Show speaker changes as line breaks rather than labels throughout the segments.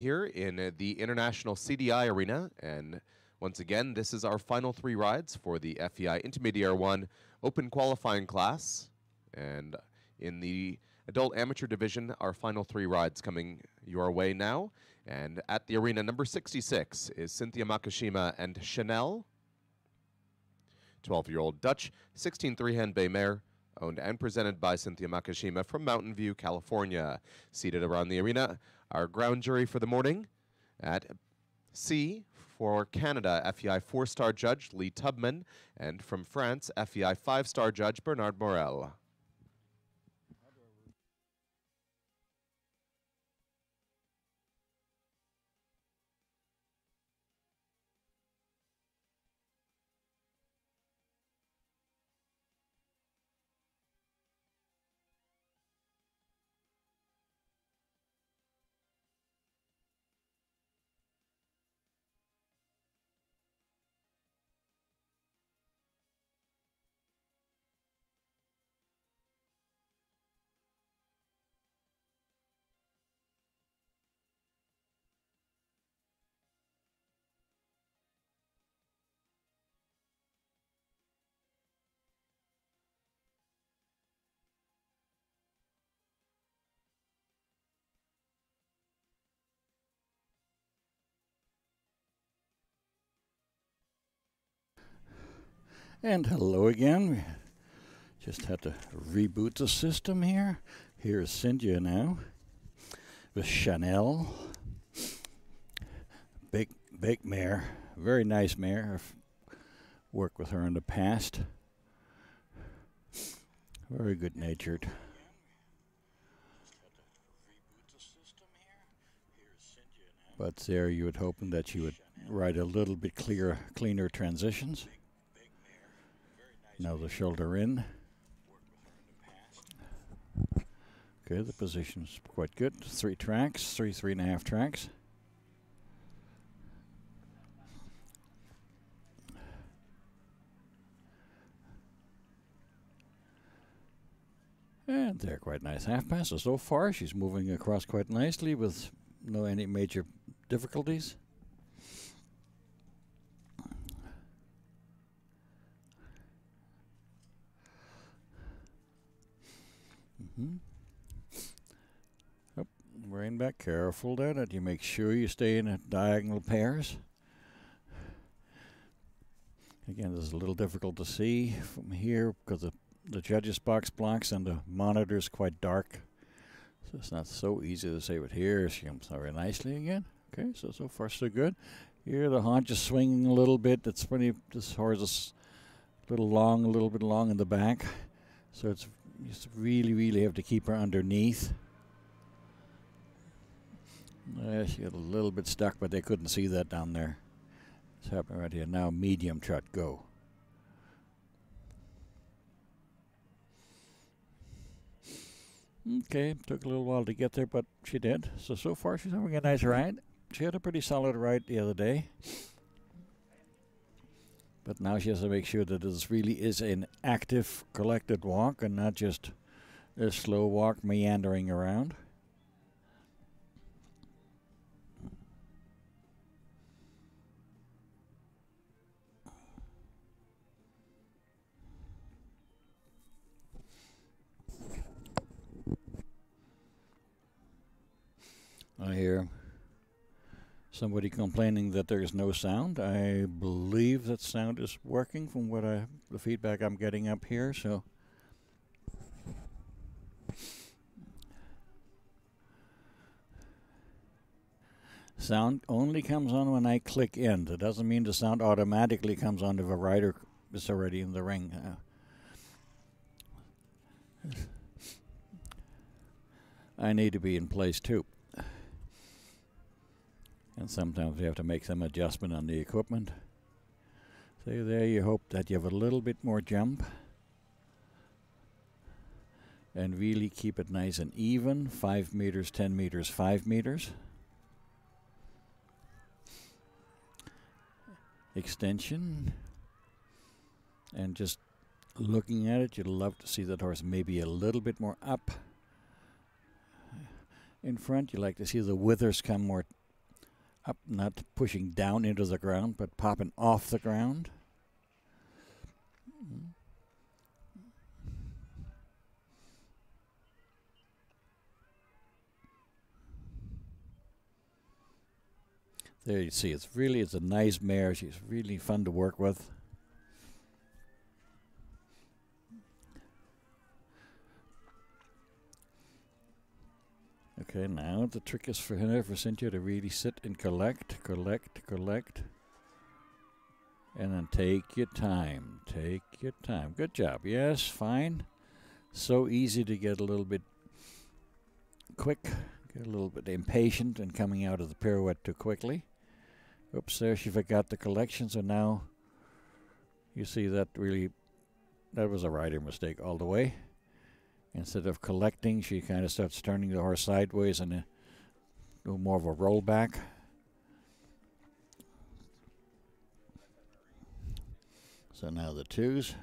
Here in the International CDI Arena, and once again, this is our final three rides for the FEI Intermediate 1 Open Qualifying class. And in the Adult Amateur Division, our final three rides coming your way now. And at the arena, number 66 is Cynthia Makashima and Chanel, 12-year-old Dutch 16 three-hand bay mare, owned and presented by Cynthia Makashima from Mountain View, California. Seated around the arena, our ground jury for the morning. At C, for Canada, FEI 4-star judge Lee Tubman, and from France, FEI 5-star judge Bernard Morel.
And hello again. We just had to reboot the system here. Here's Cynthia now with Chanel. Big mare. Very nice mare. I've worked with her in the past. Very good natured. But there you would hoping that she would ride a little bit cleaner transitions. Now the shoulder in. Okay, the position's quite good. 3 tracks, 3.5 tracks. And they're quite nice half passes. So far, she's moving across quite nicely with no any major difficulties. Rein back, careful there that you make sure you stay in diagonal pairs. Again, this is a little difficult to see from here because the judges box blocks and the monitor is quite dark. So it's not so easy to say, but here she comes very nicely again. Okay, so far so good. Here the haunch is swinging a little bit. It's pretty, this horse is a little bit long in the back. So it's, you just really have to keep her underneath. She got a little bit stuck, but they couldn't see that down there. It's happening right here. Now medium trot, go. Okay, took a little while to get there, but she did. So far she's having a nice ride. She had a pretty solid ride the other day. But now she has to make sure that this really is an active, collected walk and not just a slow walk meandering around. I hear somebody complaining that there is no sound. I believe that sound is working from what the feedback I'm getting up here. So sound only comes on when I click in. That doesn't mean the sound automatically comes on if a rider is already in the ring. I need to be in place too. And sometimes you have to make some adjustment on the equipment. So there you hope that you have a little bit more jump. And really keep it nice and even. 5 meters, 10 meters, 5 meters. Extension. And just looking at it, you'd love to see that horse maybe a little bit more up. In front, you like to see the withers come more up, not pushing down into the ground, but popping off the ground. There you see, it's a nice mare. She's really fun to work with. Okay, now the trick is for her, for Cynthia to really sit and collect, and then take your time. Take your time. Good job. Yes, fine. So easy to get a little bit quick, get a little bit impatient and coming out of the pirouette too quickly. Oops, there she forgot the collection, so now you see that was a rider mistake all the way. Instead of collecting, she kind of starts turning the horse sideways and do more of a rollback. So now the twos.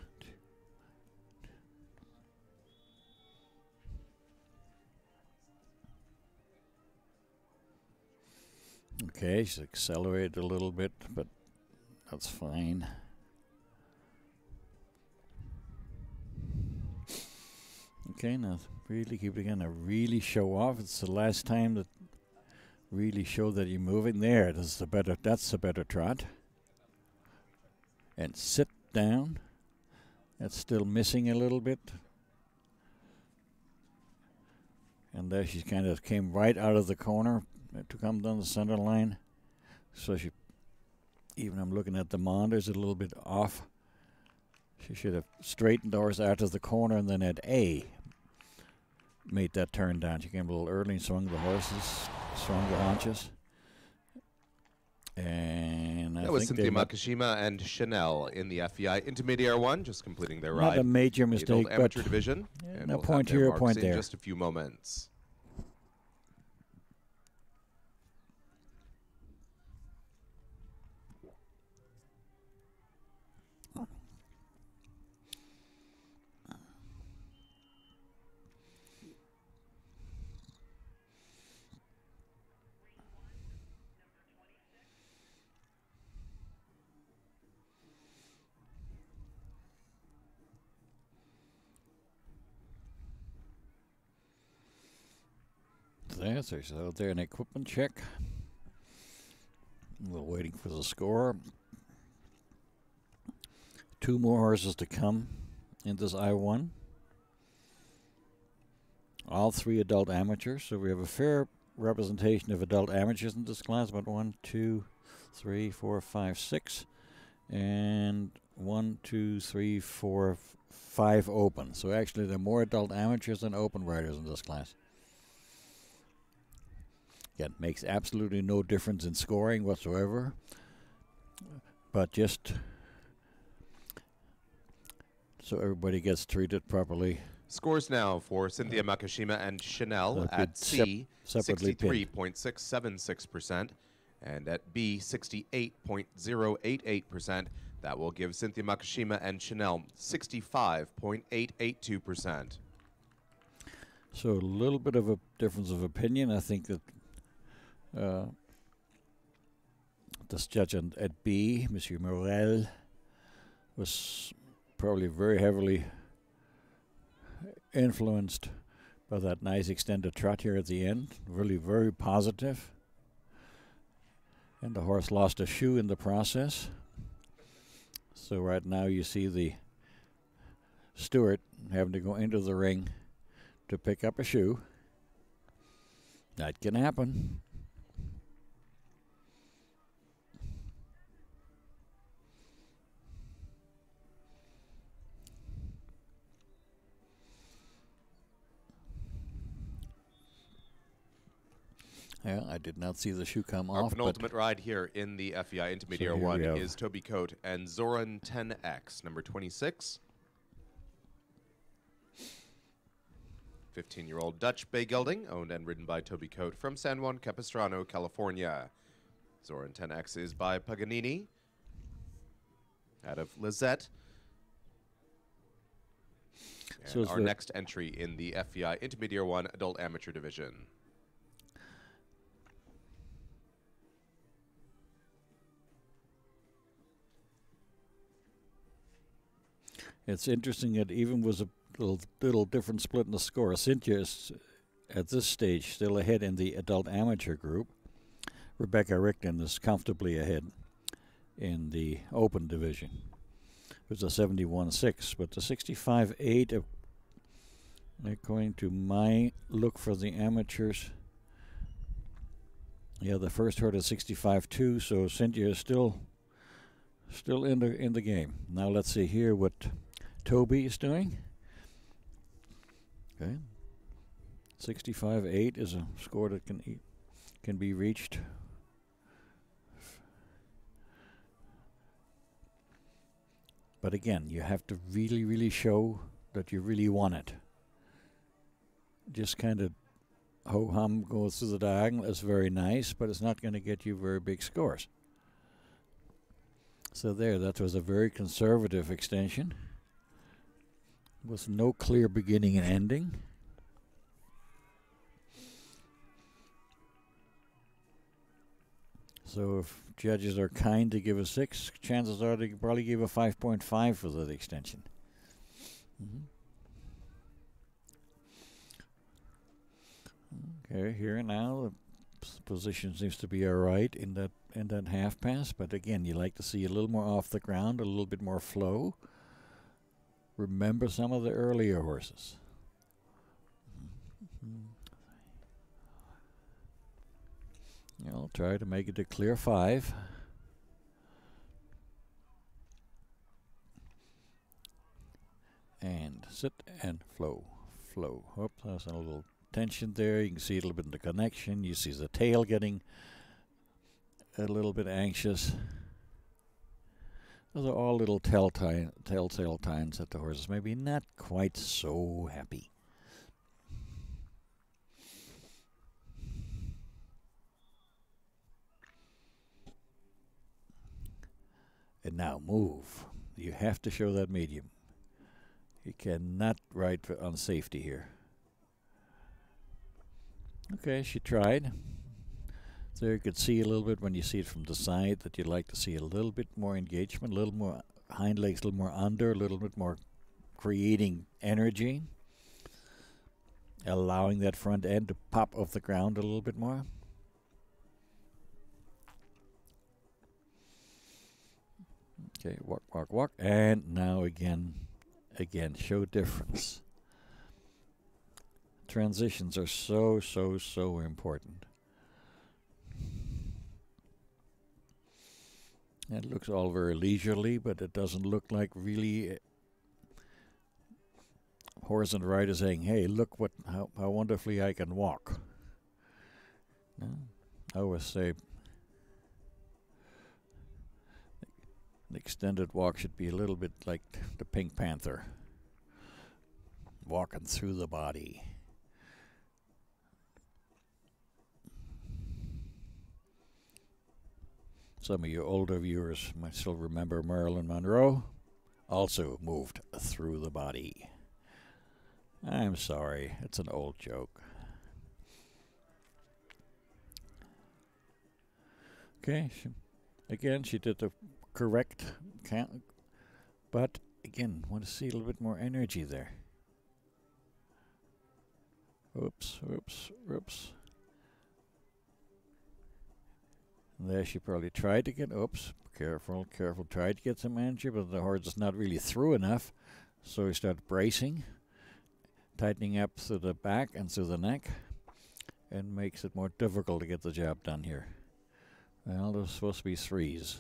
Okay, she's accelerated a little bit, but that's fine. Okay, now really keep it again. Now really show off. It's the last time that really show that you're moving. There, that's the better trot. And sit down. That's still missing a little bit. And there she kind of came right out of the corner to come down the center line. So she, even I'm looking at the monitors, a little bit off. She should have straightened the horse out of the corner and then at A made that turn down. She came a little early and swung the horses, swung the haunches. And
that was Cynthia Makashima and Chanel in the FEI Intermediate 1, just completing their ride.
Not a major mistake, but
amateur division. And
no
we'll
point here, a point
in
there.
Just a few moments.
So there an equipment check. We're waiting for the score. 2 more horses to come in this I-1. All 3 adult amateurs. So we have a fair representation of adult amateurs in this class. About 1, 2, 3, 4, 5, 6. And 1, 2, 3, 4, 5 open. So actually there are more adult amateurs than open riders in this class. Again, makes absolutely no difference in scoring whatsoever, but just so everybody gets treated properly.
Scores now for Cynthia Makashima and Chanel at C, 63.676%, and at B, 68.088%. That will give Cynthia Makashima and Chanel 65.882%.
So a little bit of a difference of opinion. I think that this judge at B, Monsieur Morel, was probably very heavily influenced by that nice extended trot here at the end. Really very positive. And the horse lost a shoe in the process. So right now you see the steward having to go into the ring to pick up a shoe. That can happen. Yeah, I did not see the shoe come off.
Our penultimate ride here in the FEI Intermediate 1 is Toby Coate and Zoran 10X, number 26. 15-year-old Dutch bay gelding, owned and ridden by Toby Coate from San Juan Capistrano, California. Zoran 10X is by Paganini, out of Lizette. And our next entry in the FEI Intermediate 1 Adult Amateur Division.
It's interesting that even was a little different split in the score. Cynthia is at this stage still ahead in the adult amateur group. Rebecca Rickton is comfortably ahead in the open division. It was a 71-6, but the 65-8, according to my look for the amateurs, yeah, the first heard is 65-2, so Cynthia is still in the game. Now let's see here what Toby is doing. Okay, 65-8 is a score that can be reached. But again, you have to really show that you really want it. Just kind of ho-hum goes through the diagonal is very nice, but it's not going to get you very big scores. So there, that was a very conservative extension with no clear beginning and ending. So if judges are kind to give a 6, chances are they probably give a 5.5 for that extension. Okay, here now the position seems to be all right in that half pass, but again, you like to see a little more off the ground, a little bit more flow. Remember some of the earlier horses. I'll try to make it a clear 5. And sit and flow. Oops, there's a little tension there. You can see a little bit in the connection. You see the tail getting a little bit anxious. Those are all little telltale signs that the horse is maybe not quite so happy. And now move. You have to show that medium. You cannot ride on safety here. Okay, she tried. There you could see a little bit when you see it from the side that you'd like to see a little bit more engagement, a little more hind legs, a little more under, a little bit more creating energy, allowing that front end to pop off the ground a little bit more. Okay, walk, and now again, show difference. Transitions are so important. It looks all very leisurely, but it doesn't look like really horse and rider saying, "Hey, look how wonderfully I can walk." No, I always say the extended walk should be a little bit like the Pink Panther, walking through the body. Some of you older viewers might still remember Marilyn Monroe, also moved through the body. I'm sorry, it's an old joke. Okay, she did the correct count, but again, want to see a little bit more energy there. Oops. There she probably tried to get, careful, tried to get some energy, but the horse is not really through enough, so he started bracing, tightening up through the back and through the neck, and makes it more difficult to get the job done here. Well, there's supposed to be 3s.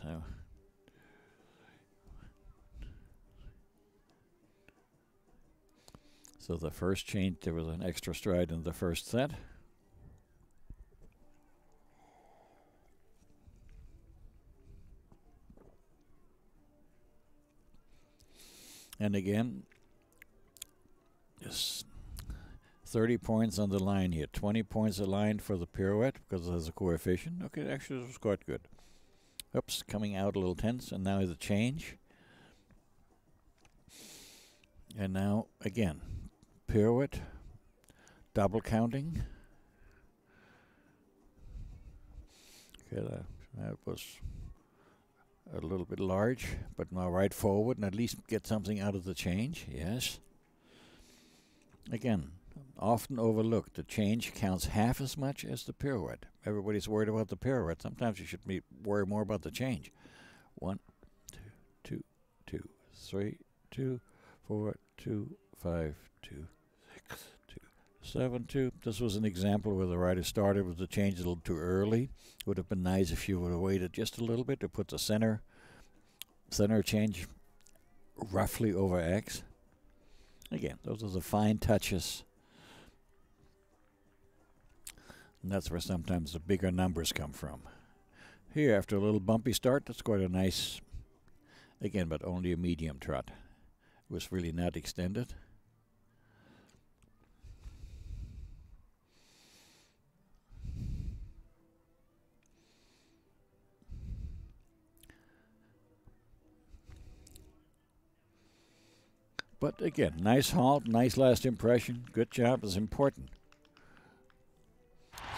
So the first change, there was an extra stride in the first set. And again, just 30 points on the line here. 20 points a line for the pirouette because it has a coefficient. Okay, actually this was quite good. Oops, coming out a little tense, and now the change. And now, again, pirouette, double counting. Okay, that was a little bit large, but now right forward and at least get something out of the change. Yes. Again, often overlooked. The change counts half as much as the pirouette. Everybody's worried about the pirouette. Sometimes you should worry more about the change. 1, 2, 2, 2, 3, 2, 4, 2, 5, 2, 6, 2, 7, 2. This was an example where the rider started with the change a little too early. It would have been nice if you would have waited just a little bit to put the center change roughly over X. Again, those are the fine touches. And that's where sometimes the bigger numbers come from. Here, after a little bumpy start, that's quite a nice, again, but only a medium trot. It was really not extended. But again, nice halt, nice last impression. Good job is important.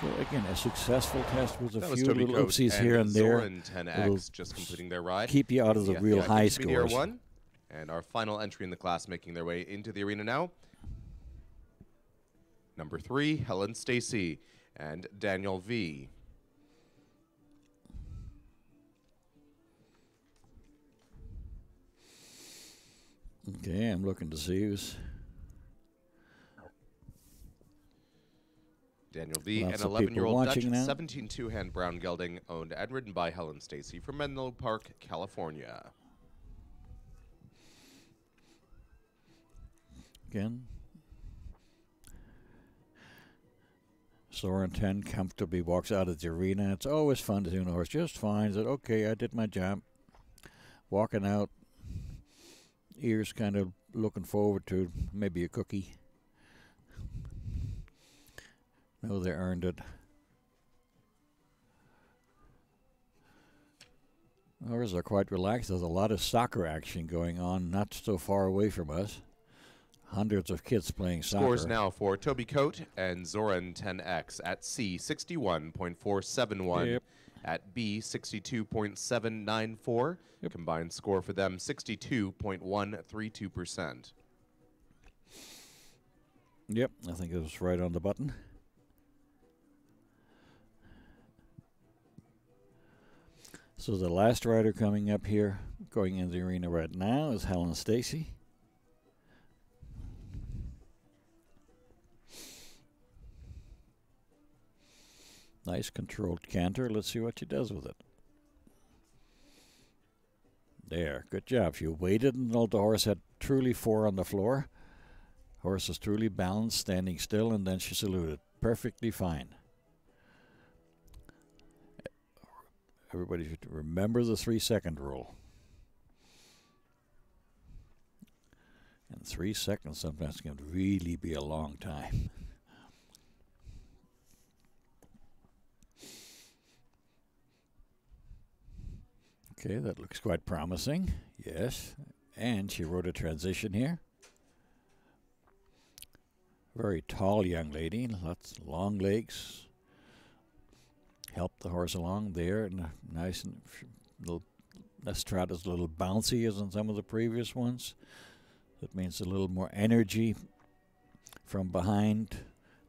So again, a successful test with a few little oopsies here and there.
Zoran 10X just completing their ride.
Keep you out of the real high scores.
And our final entry in the class making their way into the arena now. Number 3, Helen Stacy and Daniel V.
Okay, I'm looking to see who's...
Daniel V, an 11-year-old Dutch 17 two-hand brown gelding owned and ridden by Helen Stacy from Menlo Park, California.
Again, Zoran 10 comfortably walks out of the arena. It's always fun to see a horse just fine. Said, okay, I did my job. Walking out, ears kind of looking forward to maybe a cookie. No, they earned it. Ours are quite relaxed. There's a lot of soccer action going on, not so far away from us. Hundreds of kids playing soccer.
Scores now for Toby Coate and Zoran 10X at C, 61.471.
Yep.
At B, 62.794.
Yep.
Combined score for them, 62.132%.
Yep, I think it was right on the button. So the last rider coming up here, going in the arena right now, is Helen Stacy. Nice controlled canter. Let's see what she does with it. There, good job. She waited until the horse had truly 4 on the floor. Horse is truly balanced, standing still, and then she saluted. Perfectly fine. Everybody should remember the 3-second rule. And 3 seconds sometimes can really be a long time. Okay, that looks quite promising. Yes. And she rode a transition here. Very tall young lady, lots of long legs. Help the horse along there, and nice and little. This trot is a little bouncy as in some of the previous ones. That means a little more energy from behind,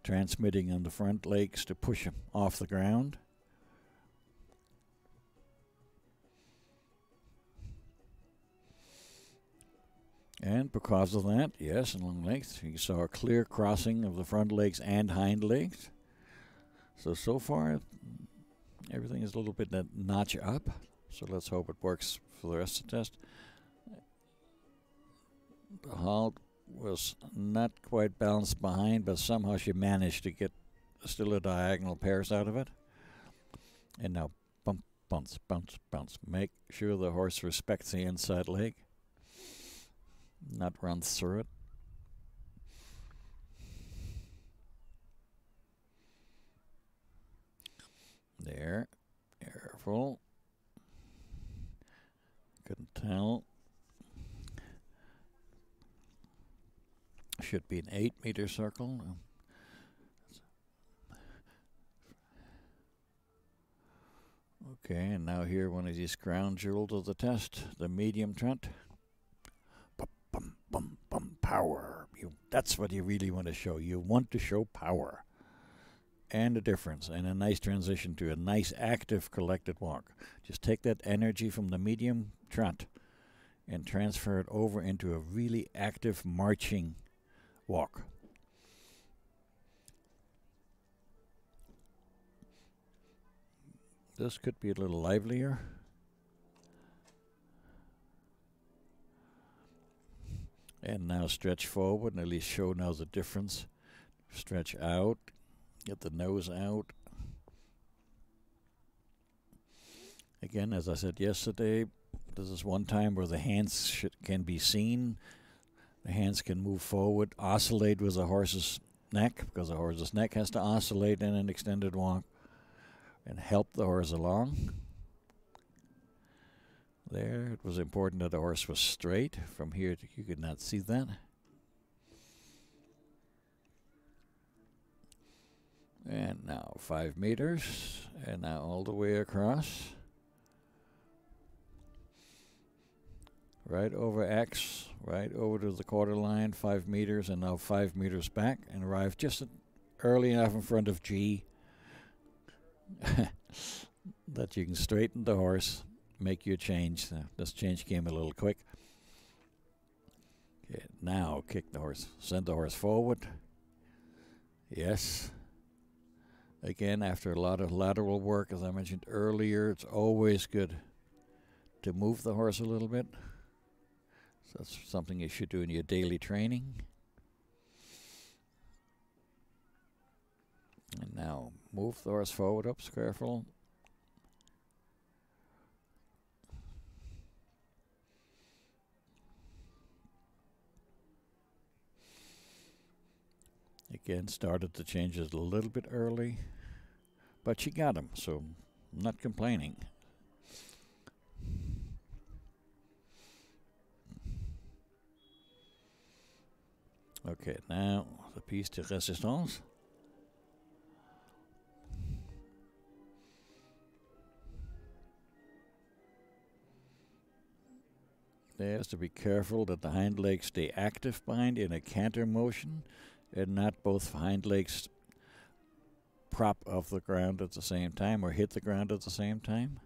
transmitting on the front legs to push him off the ground. And because of that, yes, in long legs, you saw a clear crossing of the front legs and hind legs. So far, everything is a little bit that notch up. So let's hope it works for the rest of the test. The halt was not quite balanced behind, but somehow she managed to get still a diagonal pairs out of it. And now bump, bounce, bounce, bounce. Make sure the horse respects the inside leg. Not run through it. There. Careful. Couldn't tell. Should be an 8-meter circle. Okay, and now here one of these crown jewels of the test, the medium trot. Bum, bum, bum, bum, power. That's what you really want to show. You want to show power and the difference, and a nice transition to a nice active collected walk. Just take that energy from the medium trot and transfer it over into a really active marching walk. This could be a little livelier. And now stretch forward and at least show now the difference. Stretch out, get the nose out. Again, as I said yesterday, this is one time where the hands can be seen. The hands can move forward, oscillate with the horse's neck, because the horse's neck has to oscillate in an extended walk, and help the horse along. There, it was important that the horse was straight. From here, you could not see that. And now 5 meters, and now all the way across. Right over X, right over to the quarter line, 5 meters, and now 5 meters back, and arrive just early enough in front of G that you can straighten the horse, make your change. This change came a little quick. Okay, now kick the horse, send the horse forward. Yes. Again, after a lot of lateral work, as I mentioned earlier, it's always good to move the horse a little bit. So that's something you should do in your daily training. And now move the horse forward, up, careful. Again, started the changes a little bit early, but she got him, so I'm not complaining. Okay, now the piece de résistance. There's to be careful that the hind legs stay active behind in a canter motion and not both hind legs prop off the ground at the same time or hit the ground at the same time.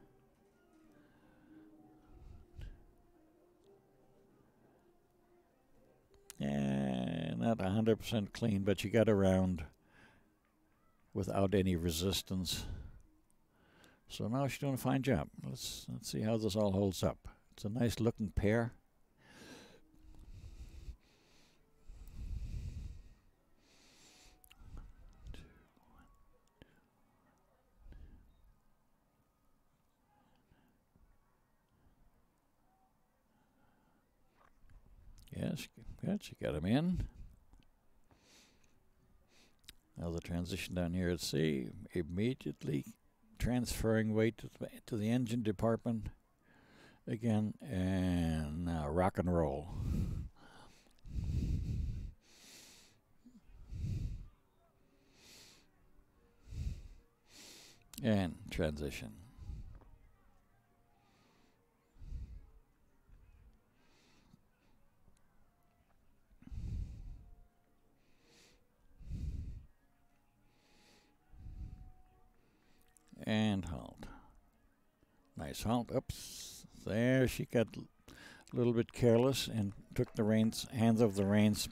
Not 100% clean, but you got around without any resistance. So now she's doing a fine job. Let's see how this all holds up. It's a nice looking pair. Yes, good. She got him in. Now the transition down here at C, immediately transferring weight to the engine department again, and now rock and roll. And transition. And halt. Nice halt. Oops. There she got a little bit careless and took the reins, hands off the reins.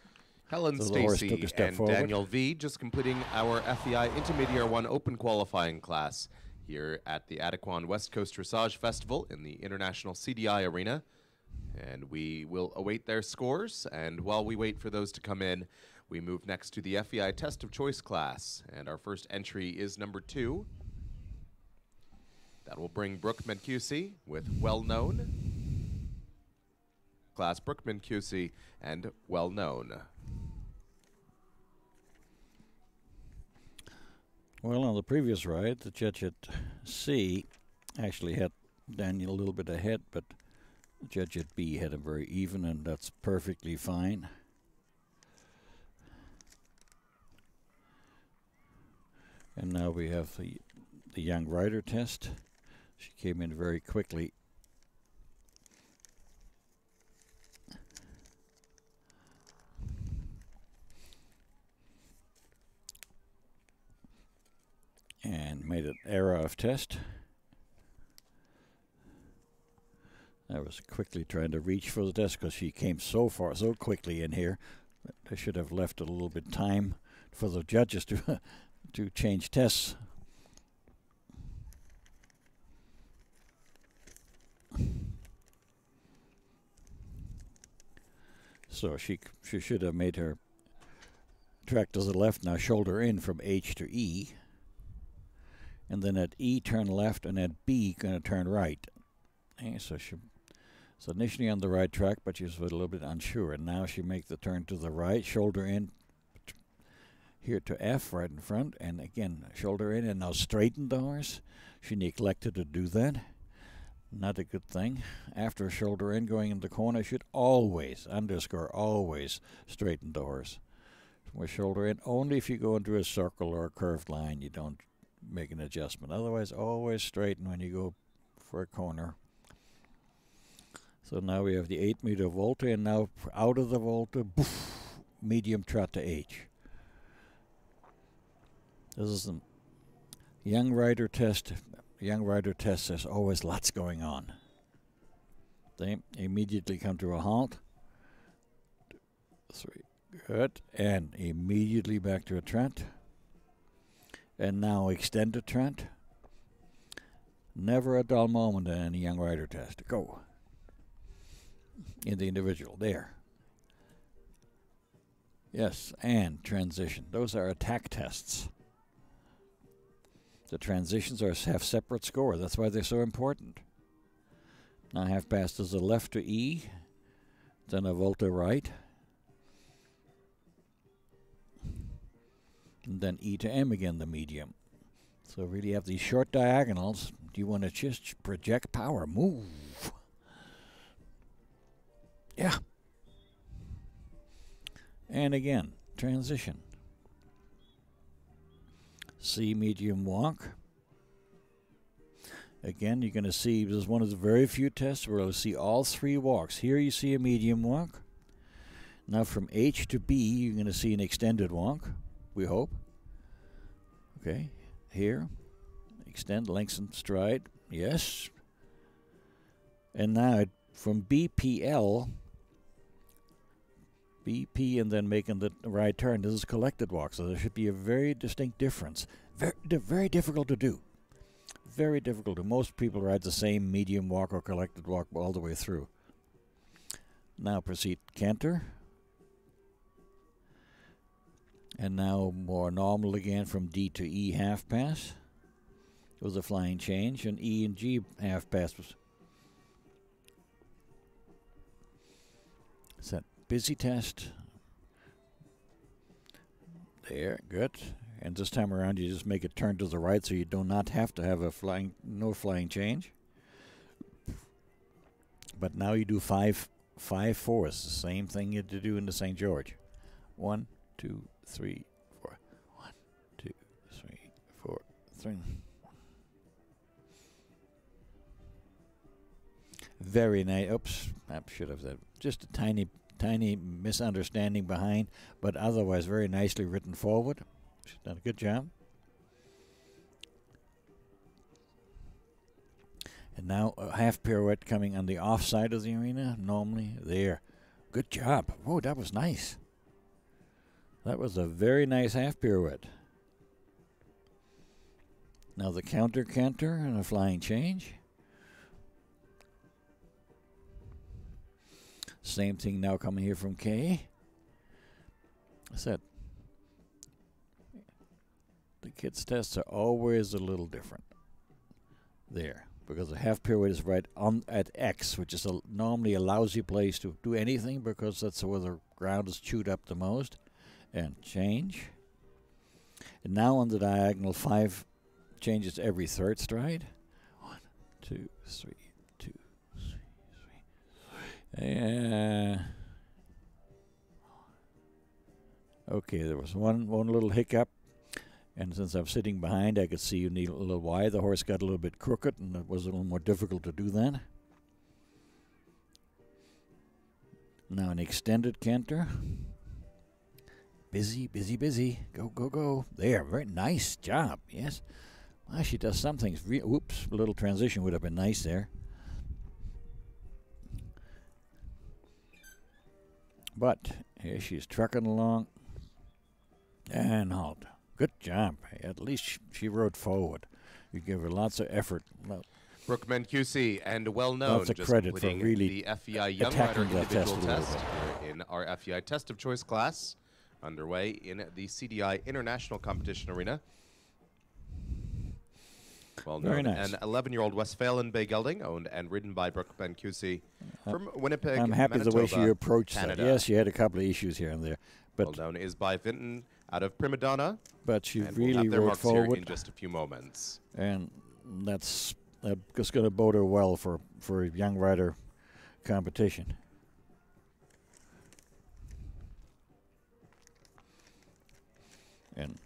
Helen
So the horse
Stacy
took a step
and
forward.
Daniel V just completing our FEI Intermediate 1 Open qualifying class here at the Adequan West Coast Dressage Festival in the International CDI Arena. And we will await their scores, and while we wait for those to come in, we move next to the FEI Test of Choice class. And our first entry is number 2. That will bring Brooke Mancusi with Well Known. Class Brooke Mancusi and Well Known.
Well, on the previous ride, the judge at C actually had Daniel a little bit ahead, but the judge at B had him very even, and that's perfectly fine. And now we have the young rider test. She came in very quickly. And made an error of test. I was quickly trying to reach for the desk because she came so far, so quickly in here. I should have left a little bit time for the judges to to change tests. So she should have made her track to the left, now shoulder in from H to E. And then at E turn left, and at B gonna turn right. Okay, so initially on the right track, but she was a little bit unsure. And now she makes the turn to the right, shoulder in here to F right in front, and again shoulder in, and now straighten the horse. She neglected to do that. Not a good thing. After a shoulder in going in the corner, should always, underscore always, straighten the horse. With shoulder in, only if you go into a circle or a curved line, you don't make an adjustment. Otherwise, always straighten when you go for a corner. So now we have the 8-meter volta, and now out of the volta, boof, medium trot to H. This is the young rider test. Young rider test, there's always lots going on. They immediately come to a halt. 2, 3, good. And immediately back to a trot. And now extend the trot. Never a dull moment in any young rider test. Go. In the individual. There. Yes, and transition. Those are attack tests. The transitions have separate score. That's why they're so important. Now half pass to the left to E, then a volta right, and then E to M again, the medium. So really you have these short diagonals. Do you want to just project power? Move. Yeah. And again, transition. C medium walk. Again, you're going to see, this is one of the very few tests where you'll see all 3 walks. Here you see a medium walk. Now from H to B, you're going to see an extended walk, we hope. Okay, here, extend, lengthen, stride, yes. And now from BPL, BP and then making the right turn, this is collected walk, so there should be a very distinct difference. Very difficult to do. Very difficult to. Most people ride the same medium walk or collected walk all the way through. Now proceed canter. And now more normal again from D to E half pass. It was a flying change, and E and G half pass was set. Busy test. There, good. And this time around, you just make it turn to the right, so you do not have to have no flying change. But now you do 5/4, the same thing you had to do in the St. George. 1, 2, 3, 4. 1, 2, 3, 4, 3. Very nice. Oops, I should have said just a tiny misunderstanding behind, but otherwise very nicely written forward. She's done a good job. And now a half pirouette coming on the off side of the arena, normally there. Good job. Oh, that was nice. That was a very nice half pirouette. Now the counter canter and a flying change. Same thing now coming here from K. I said, the kids' tests are always a little different. There, because the half pirouette is right on at X, which is normally a lousy place to do anything because that's where the ground is chewed up the most. And change. And now on the diagonal, 5 changes every third stride. 1, 2, 3, 2, 3, 3. Okay, there was one little hiccup. And since I'm sitting behind, I could see you need a little wide. The horse got a little bit crooked, and it was a little more difficult to do that. Now an extended canter. Busy, busy, busy. Go, go, go. There, very nice job, yes. Well, she does some things. Whoops, a little transition would have been nice there. But here she's trucking along. And halt. Good job. At least she rode forward. You give her lots of effort.
Brooke Mancusi, and well-known,
Lots of
just
credit for
completing
really
the FEI Young Rider
attacking that test
individual
a little
test
bit.
here in our FEI Test of Choice class, underway in the CDI International Competition Arena.
Very nice.
An 11-year-old Westphalian bay gelding, owned and ridden by Brooke Mancusi from Winnipeg,
I'm happy
Manitoba,
the way she approached
Canada.
that. Yes, she had a couple of issues here and there. But
Well-known is by Vinton out of Prima Donna.
But she
And we'll
really
have their
rode
marks here
forward.
in just a few moments.
And that's going to bode her well for a young rider competition. And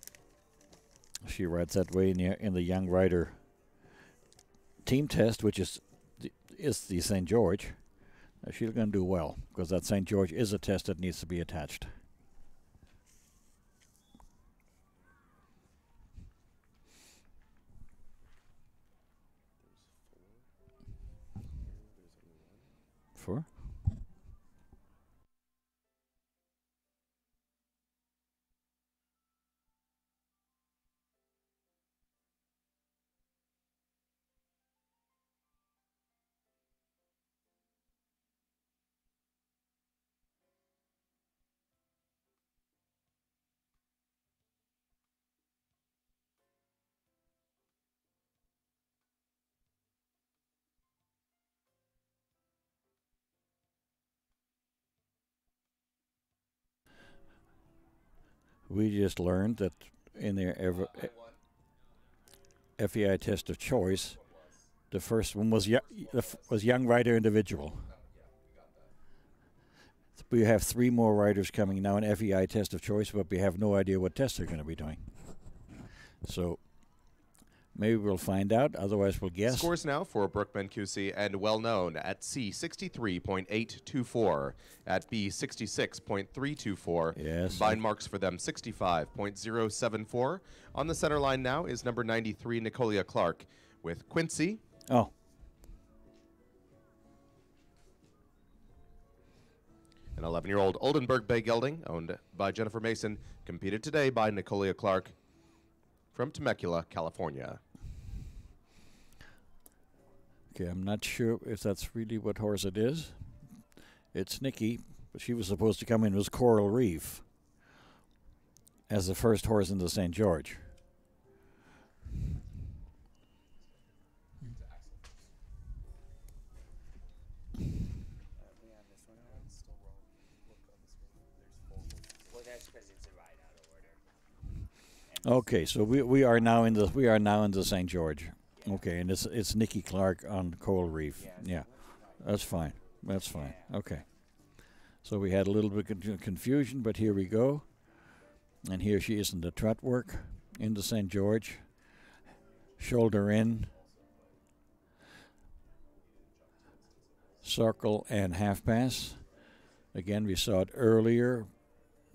she rides that way in the young rider team test, which is the St. George. She's going to do well because that St. George is a test that needs to be attached. Four? We just learned that in their FEI test of choice, the first one was young rider individual. We have 3 more riders coming now in FEI test of choice, but we have no idea what tests they're going to be doing. So maybe we'll find out. Otherwise, we'll guess.
Scores now for Brooke Mancusi and well-known at C, 63.824, at B, 66.324.
Yes.
Combined marks for them, 65.074. On the center line now is number 93, Nicolia Clark, with Quincy.
Oh.
An 11-year-old Oldenburg Bay gelding, owned by Jennifer Mason, competed today by Nicolia Clark from Temecula, California.
Okay, I'm not sure if that's really what horse it is. It's Nikki, but she was supposed to come in as Coral Reef as the first horse in the St. George. Okay, so we are now in the St. George. Okay, and it's Nikki Clark on Coral Reef. Yeah, that's fine. That's fine. Okay. So we had a little bit of confusion, but here we go. And here she is in the trot work in the St. George. Shoulder in. Circle and half pass. Again, we saw it earlier.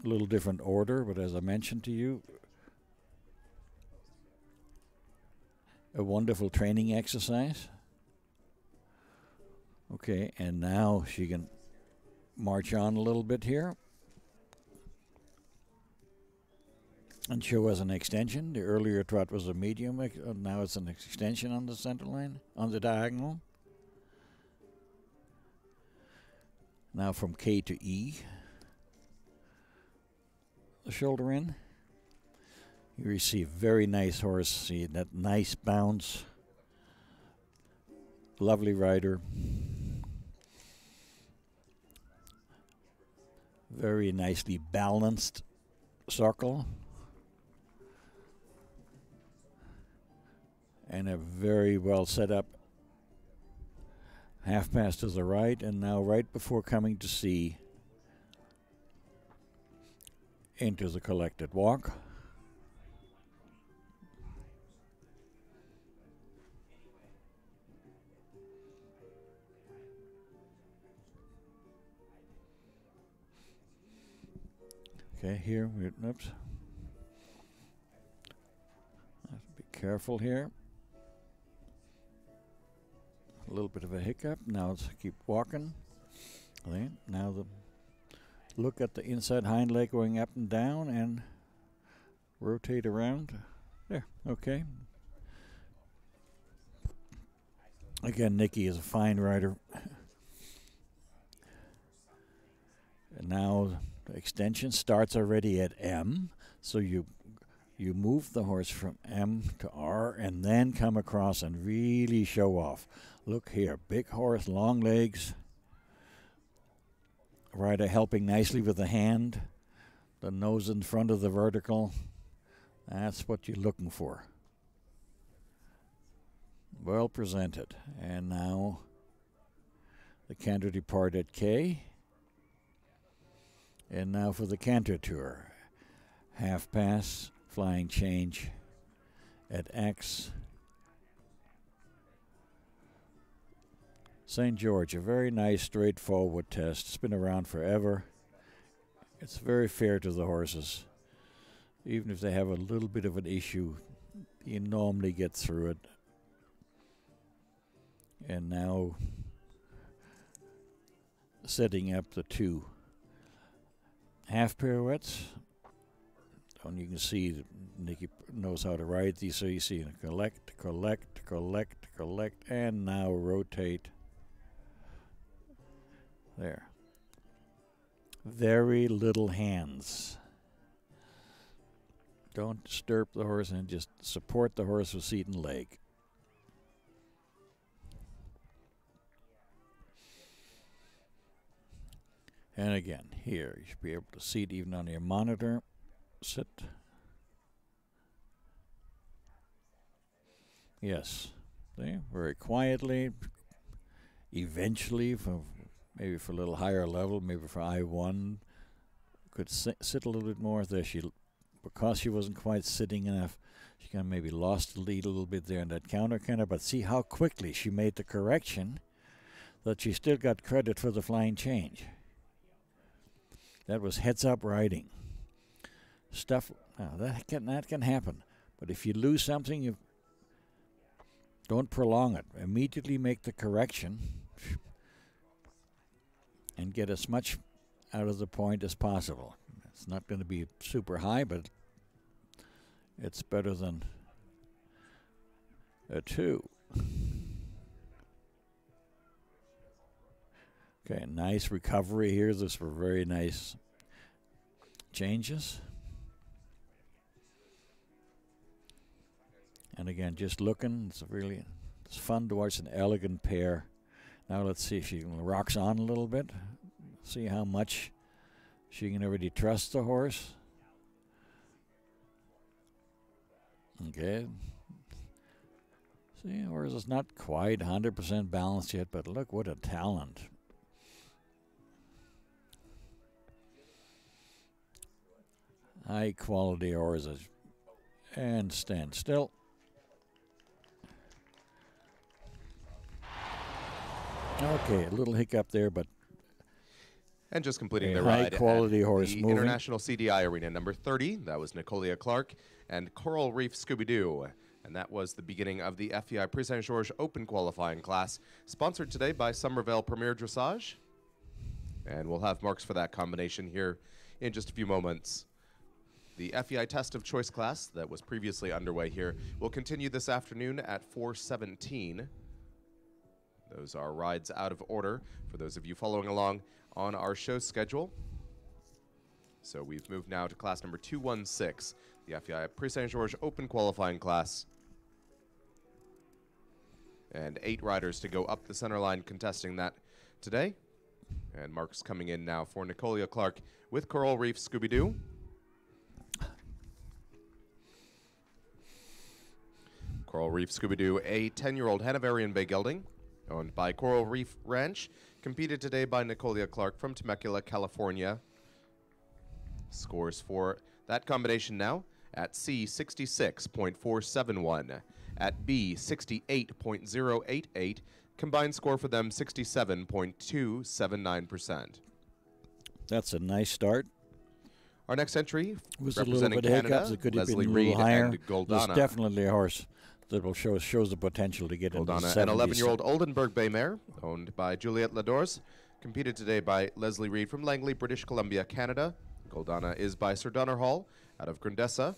A little different order, but as I mentioned to you, a wonderful training exercise. Okay, and now she can march on a little bit here and show us an extension. The earlier trot was a medium, now it's an extension on the center line, on the diagonal. Now from K to E, the shoulder in. You see a very nice horse, see that nice bounce. Lovely rider. Very nicely balanced circle. And a very well set up half pass to the right, and now right before coming to C into the collected walk. Okay, here, oops. Have to be careful here. A little bit of a hiccup. Now let's keep walking. Okay, now look at the inside hind leg going up and down and rotate around. There, okay. Again, Nikki is a fine rider. And now the extension starts already at M, so you move the horse from M to R and then come across and really show off. Look here, big horse, long legs. Rider helping nicely with the hand, the nose in front of the vertical. That's what you're looking for. Well presented. And now the canter depart at K. And now for the canter tour. Half pass, flying change at X. St. George, a very nice straightforward test. It's been around forever. It's very fair to the horses. Even if they have a little bit of an issue, you normally get through it. And now setting up the 2 half pirouettes. And you can see that Nikki knows how to ride these. So you see collect, collect, collect, collect, and now rotate. There. Very little hands. Don't disturb the horse and just support the horse with seat and leg. And again, here, you should be able to see it even on your monitor. Sit. Yes. There, very quietly. Eventually, maybe for a little higher level, maybe for I1, could sit a little bit more there. Because she wasn't quite sitting enough, she kind of maybe lost the lead a little bit there in that counter, but see how quickly she made the correction that she still got credit for the flying change. That was heads-up riding. Stuff, that can happen. But if you lose something, you don't prolong it. Immediately make the correction and get as much out of the point as possible. It's not going to be super high, but it's better than a 2. Okay, nice recovery here. Those were very nice changes. And again, just looking, it's fun to watch an elegant pair. Now let's see if she rocks on a little bit. See how much she can already trust the horse. Okay. See, the horse is not quite 100% balanced yet, but look what a talent. High quality horses. And stand still. Okay, a little hiccup there, but
and just completing the ride,
high-quality horse
the
moving.
International CDI Arena, number 30. That was Nicolia Clark and Coral Reef Scooby-Doo. And that was the beginning of the FEI Prix Saint-Georges Open qualifying class, sponsored today by Somerville Premier Dressage. And we'll have marks for that combination here in just a few moments. The FEI Test of Choice class that was previously underway here will continue this afternoon at 4:17. Those are rides out of order for those of you following along on our show schedule. So we've moved now to class number 216, the FEI Prix Saint-Georges Open qualifying class. And 8 riders to go up the center line contesting that today. And marks coming in now for Nicolia Clark with Coral Reef Scooby-Doo. Coral Reef Scooby-Doo, a 10-year-old Hanoverian Bay gelding, owned by Coral Reef Ranch, competed today by Nicolia Clark from Temecula, California. Scores for that combination now at C, 66.471. At B, 68.088. Combined score for them, 67.279%.
That's a nice start.
Our next entry,
Was a little
representing
bit of hiccups.
Canada,
It could have been
Leslie
a
Reed
little higher.
and
There's
Goldana.
definitely a horse that will shows the potential to get into the
Goldana,
70s.
an 11-year-old Oldenburg Bay mare, owned by Juliette Ladors, competed today by Leslie Reed from Langley, British Columbia, Canada. Goldana is by Sir Donner Hall out of Grandessa.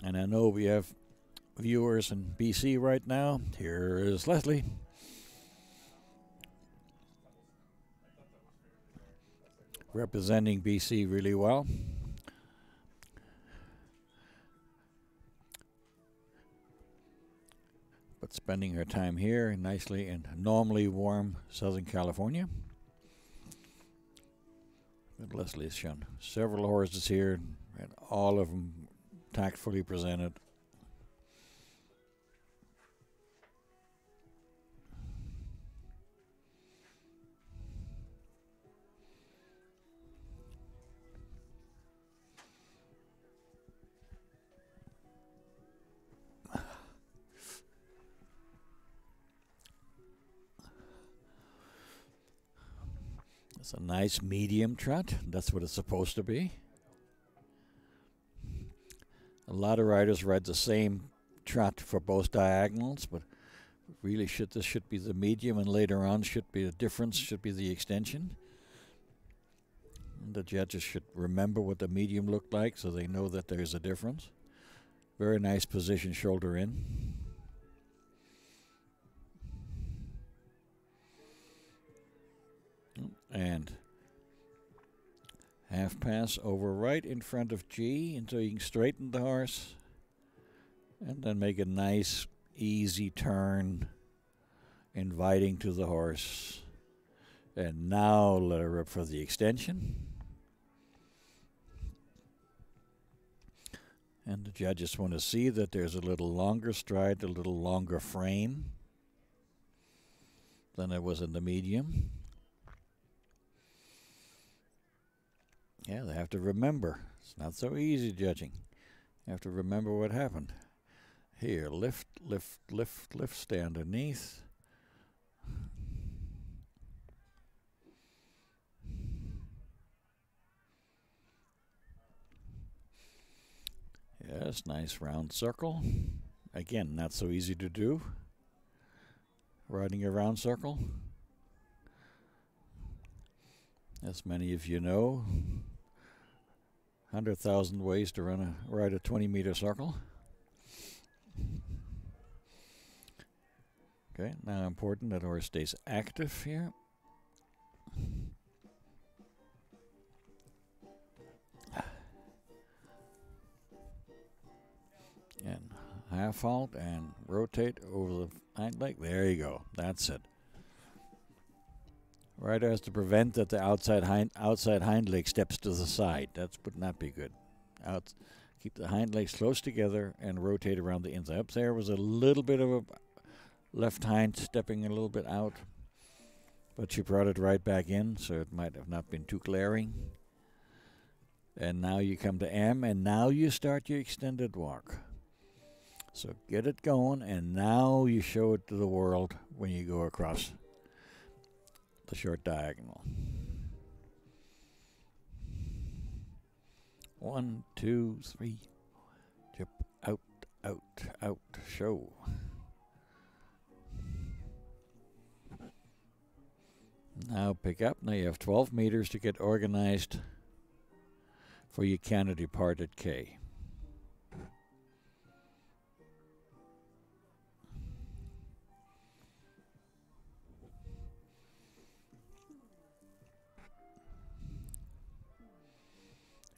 And I know we have viewers in BC right now. Here is Leslie. Representing BC really well. But spending her time here nicely in normally warm Southern California. But Leslie has shown several horses here, and all of them tactfully presented. It's a nice medium trot. That's what it's supposed to be. A lot of riders ride the same trot for both diagonals, but really this should be the medium, and later on should be the difference, should be the extension. And the judges should remember what the medium looked like so they know that there's a difference. Very nice position, shoulder in. And half pass over right in front of G until you can straighten the horse. And then make a nice, easy turn, inviting to the horse. And now let her rip for the extension. And the judges want to see that there's a little longer stride, a little longer frame than there was in the medium. Yeah, they have to remember. It's not so easy judging. You have to remember what happened. Here, lift, lift, lift, lift, stay underneath. Yes, nice round circle. Again, not so easy to do. Riding a round circle. As many of you know, 100,000 ways to ride a 20-meter circle. Okay, now important that horse stays active here. And half halt and rotate over the hind leg. There you go. That's it. Rider has to prevent that the outside hind leg steps to the side. That would not be good. Keep the hind legs close together and rotate around the inside. Up there was a little bit of a left hind stepping a little bit out, but she brought it right back in, so it might have not been too glaring. And now you come to M, and now you start your extended walk. So get it going, and now you show it to the world when you go across the short diagonal. 1, 2, 3. Jump out, out, out. Show. Now pick up. Now you have 12 meters to get organized for your canter depart at K.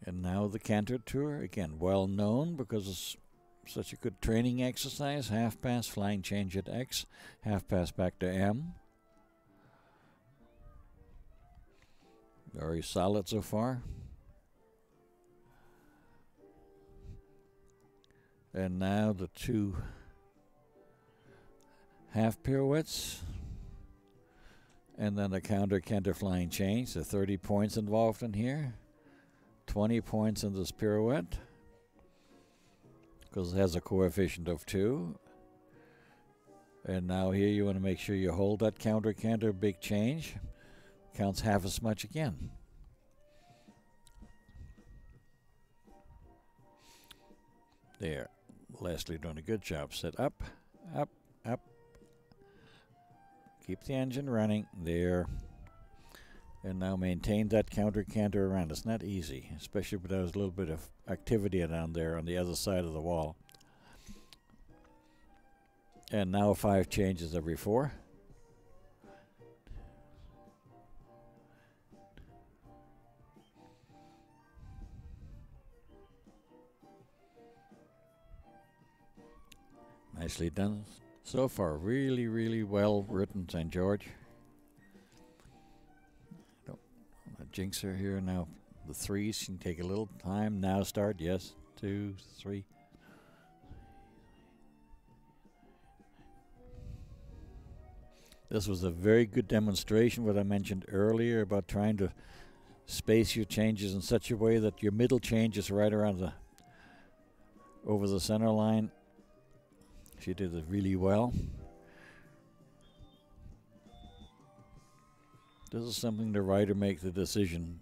And now the canter tour, again, well known because it's such a good training exercise. Half pass, flying change at X, half pass back to M. Very solid so far. And now the 2 half pirouettes. And then the canter flying change. There are 30 points involved in here. 20 points in this pirouette because it has a coefficient of 2. And now here you want to make sure you hold that canter, big change. Counts half as much again. There. Leslie doing a good job. Set up, up, up. Keep the engine running. There. And now maintain that counter-canter around. It's not easy, especially if there's a little bit of activity down there on the other side of the wall. And now 5 changes every 4. Nicely done so far. Really, really well written, St. George. Don't want to jinx her here now. The 3s can take a little time. Now start. Yes. 2, 3. This was a very good demonstration, what I mentioned earlier about trying to space your changes in such a way that your middle change is right around over the center line. She did it really well. This is something the rider makes the decision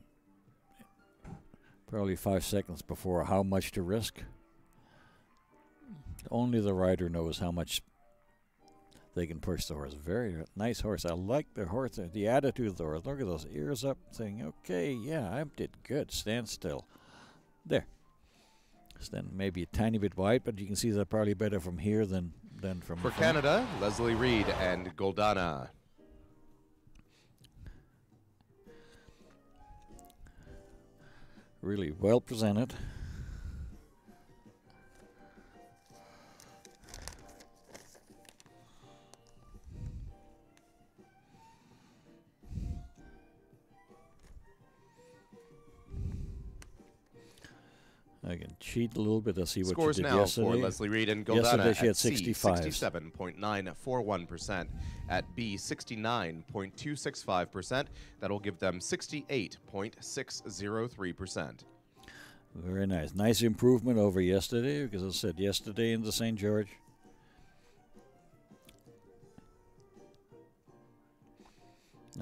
probably 5 seconds before how much to risk. Only the rider knows how much they can push the horse. Very nice horse. I like the horse, the attitude of the horse. Look at those ears up, saying, okay, yeah, I did good. Stand still. There. Stand maybe a tiny bit wide, but you can see that probably better from here than from
For Canada, Leslie Reed and Goldana.
Really well presented. I can cheat a little bit to see what
Scores
she did
now
yesterday.
for Leslie Reed and Goldana.
Yesterday she had
at C,
65.
67.941%. At B, 69.265%. That'll give them 68.603%.
Very nice. Nice improvement over yesterday, because I said yesterday in the St. George.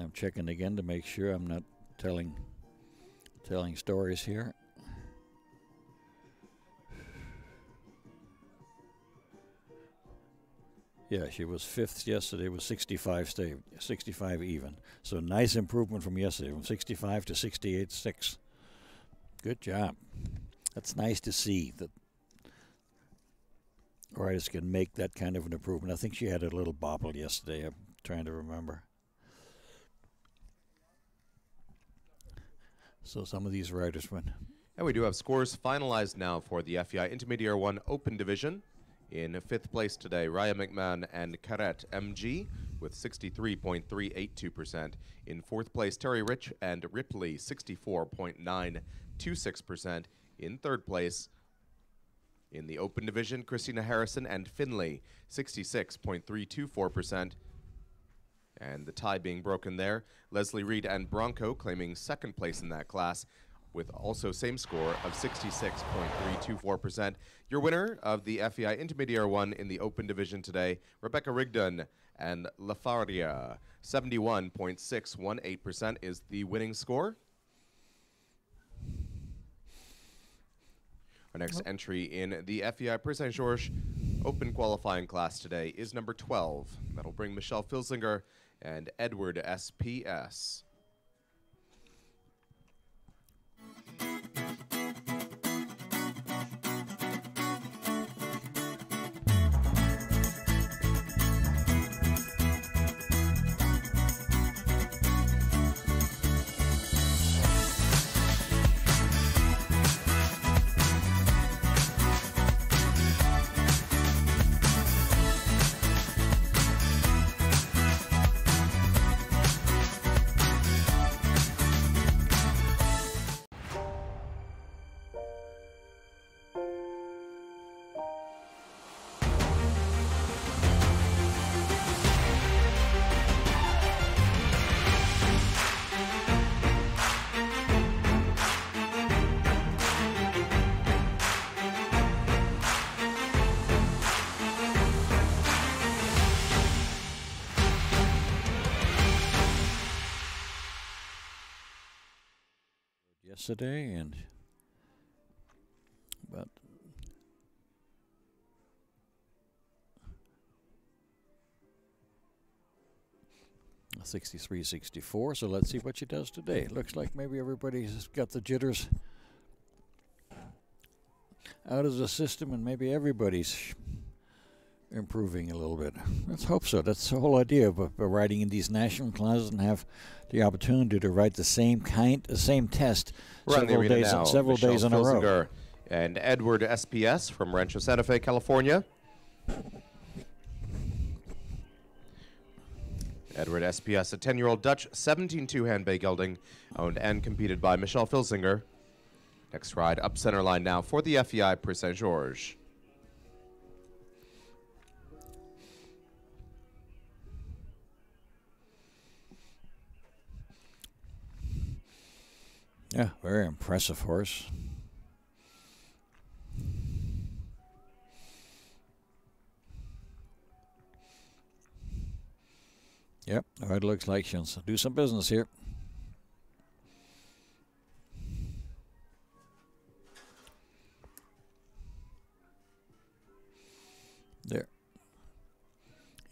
I'm checking again to make sure I'm not telling stories here. Yeah, she was 5th yesterday with 65 even. So nice improvement from yesterday, from 65 to 68.6. Good job. That's nice to see that riders can make that kind of an improvement. I think she had a little bobble yesterday. I'm trying to remember. So some of these riders went.
And we do have scores finalized now for the FEI Intermediate 1 Open Division. In 5th place today, Raya McMahon and Karet MG with 63.382%. In 4th place, Terry Rich and Ripley, 64.926%. In 3rd place, in the Open Division, Christina Harrison and Finley, 66.324%. And the tie being broken there, Leslie Reed and Bronco claiming 2nd place in that class, with also same score of 66.324%. Your winner of the FEI Intermediate 1 in the Open Division today, Rebecca Rigdon and Lafaria. 71.618% is the winning score. Our next entry in the FEI Prix Saint Georges Open qualifying class today is number 12. That'll bring Michelle Filsinger and Edward SPS.
Yesterday, but 63, 64. So let's see what she does today. Looks like maybe everybody's got the jitters out of the system, and maybe everybody's improving a little bit. Let's hope so. That's the whole idea of riding in these national classes and have the opportunity to ride the same test several days in a row.
And Edward SPS from Rancho Santa Fe, California. Edward SPS, a 10-year-old Dutch 17 two-hand bay gelding, owned and competed by Michelle Filsinger. Next ride up center line now for the FEI Prix Saint Georges.
Yeah, very impressive horse. Yep, it looks like she'll do some business here. There.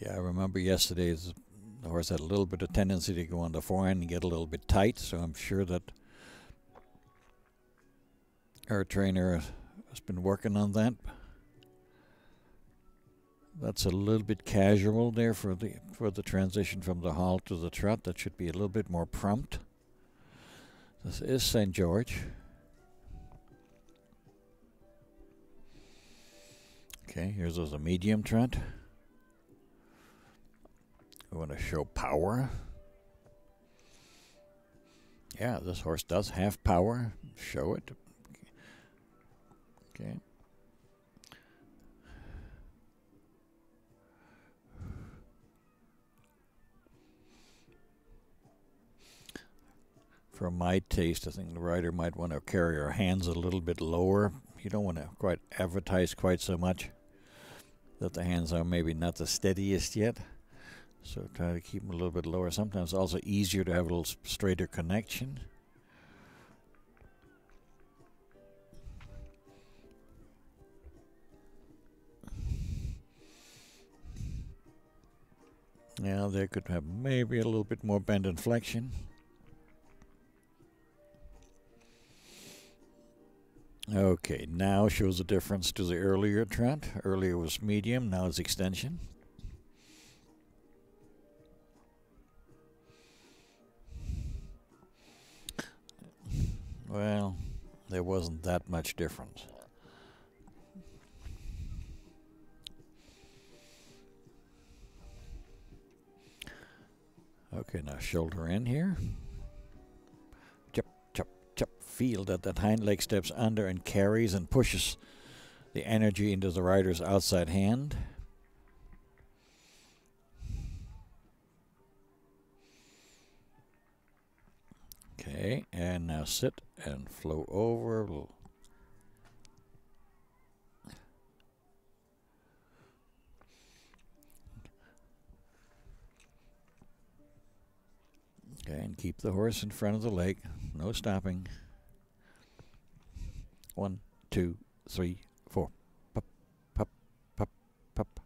Yeah, I remember yesterday the horse had a little bit of tendency to go on the forehand and get a little bit tight, so I'm sure that our trainer has been working on that. That's a little bit casual there for the transition from the halt to the trot. That should be a little bit more prompt. This is St. George. Okay, here's a medium trot. We want to show power. Yeah, this horse does have power. Show it. Okay. For my taste, I think the rider might want to carry her hands a little bit lower. You don't want to quite advertise quite so much that the hands are maybe not the steadiest yet. So try to keep them a little bit lower. Sometimes also easier to have a little straighter connection. Now they could have maybe a little bit more bend and flexion. Okay, now shows the difference to the earlier trot. Earlier was medium, now it's extension. Well, there wasn't that much difference. Okay, now shoulder in here. Chop, chop, chop. Feel that hind leg steps under and carries and pushes the energy into the rider's outside hand. Okay, and now sit and flow over. Okay, and keep the horse in front of the leg. No stopping. 1, 2, 3, 4. Pop, pop, pop, pop.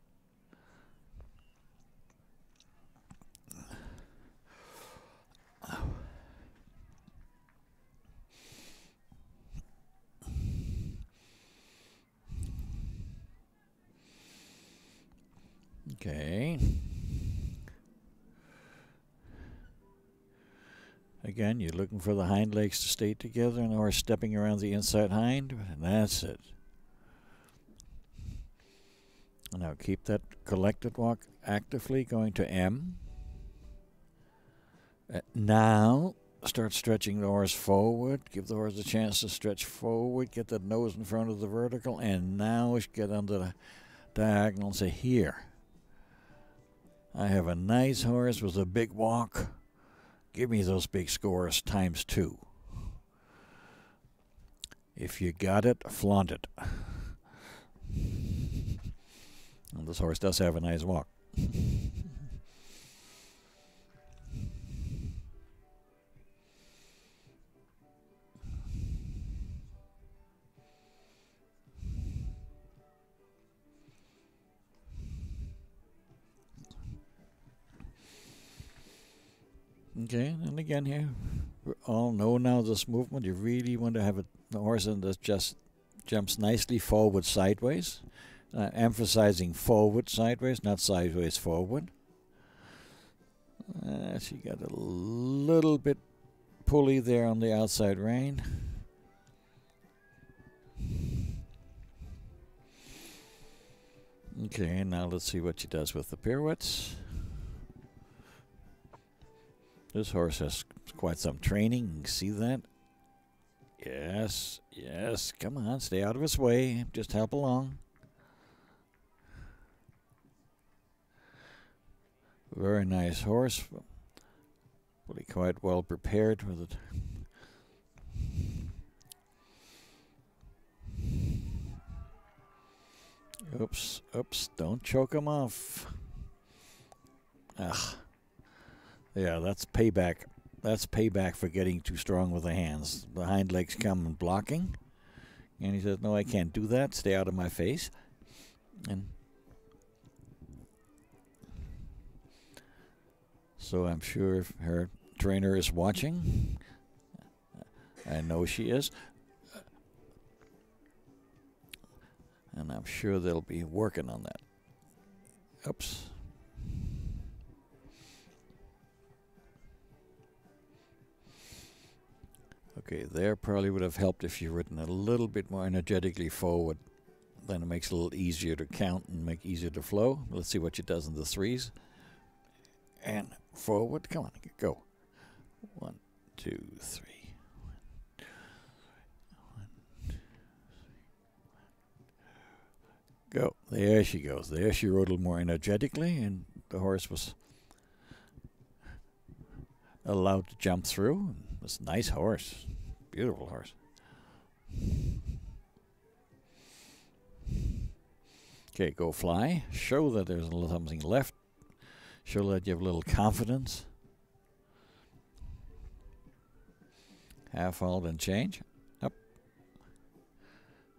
Okay. Again, you're looking for the hind legs to stay together and the horse stepping around the inside hind, and that's it. Now keep that collected walk actively going to M. Now start stretching the horse forward. Give the horse a chance to stretch forward. Get that nose in front of the vertical, and now get under the diagonal and say, here. I have a nice horse with a big walk. Give me those big scores times 2. If you got it, flaunt it. And this horse does have a nice walk. Okay, and again here, we all know now this movement. You really want to have a horse that just jumps nicely forward sideways, emphasizing forward sideways, not sideways forward. She got a little bit pulley there on the outside rein. Okay, now let's see what she does with the pirouettes. This horse has quite some training. You can see that. Yes, yes. Come on, stay out of his way. Just help along. Very nice horse. Really quite well prepared with it. Oops, oops. Don't choke him off. Ah. Yeah, that's payback. That's payback for getting too strong with the hands. The hind legs come and blocking. And he says, no, I can't do that. Stay out of my face. And so I'm sure her trainer is watching. I know she is. And I'm sure they'll be working on that. Oops. Okay, there probably would have helped if you'd ridden a little bit more energetically forward. Then it makes it a little easier to count and make easier to flow. Let's see what she does in the threes. And forward. Come on, go. 1, 2, 3. 1, 2, 3. Go. There she goes. There she rode a little more energetically, and the horse was allowed to jump through. It was a nice horse. Beautiful horse. Okay, go fly. Show that there's a little something left. Show that you have a little confidence. Half halt and change. Up.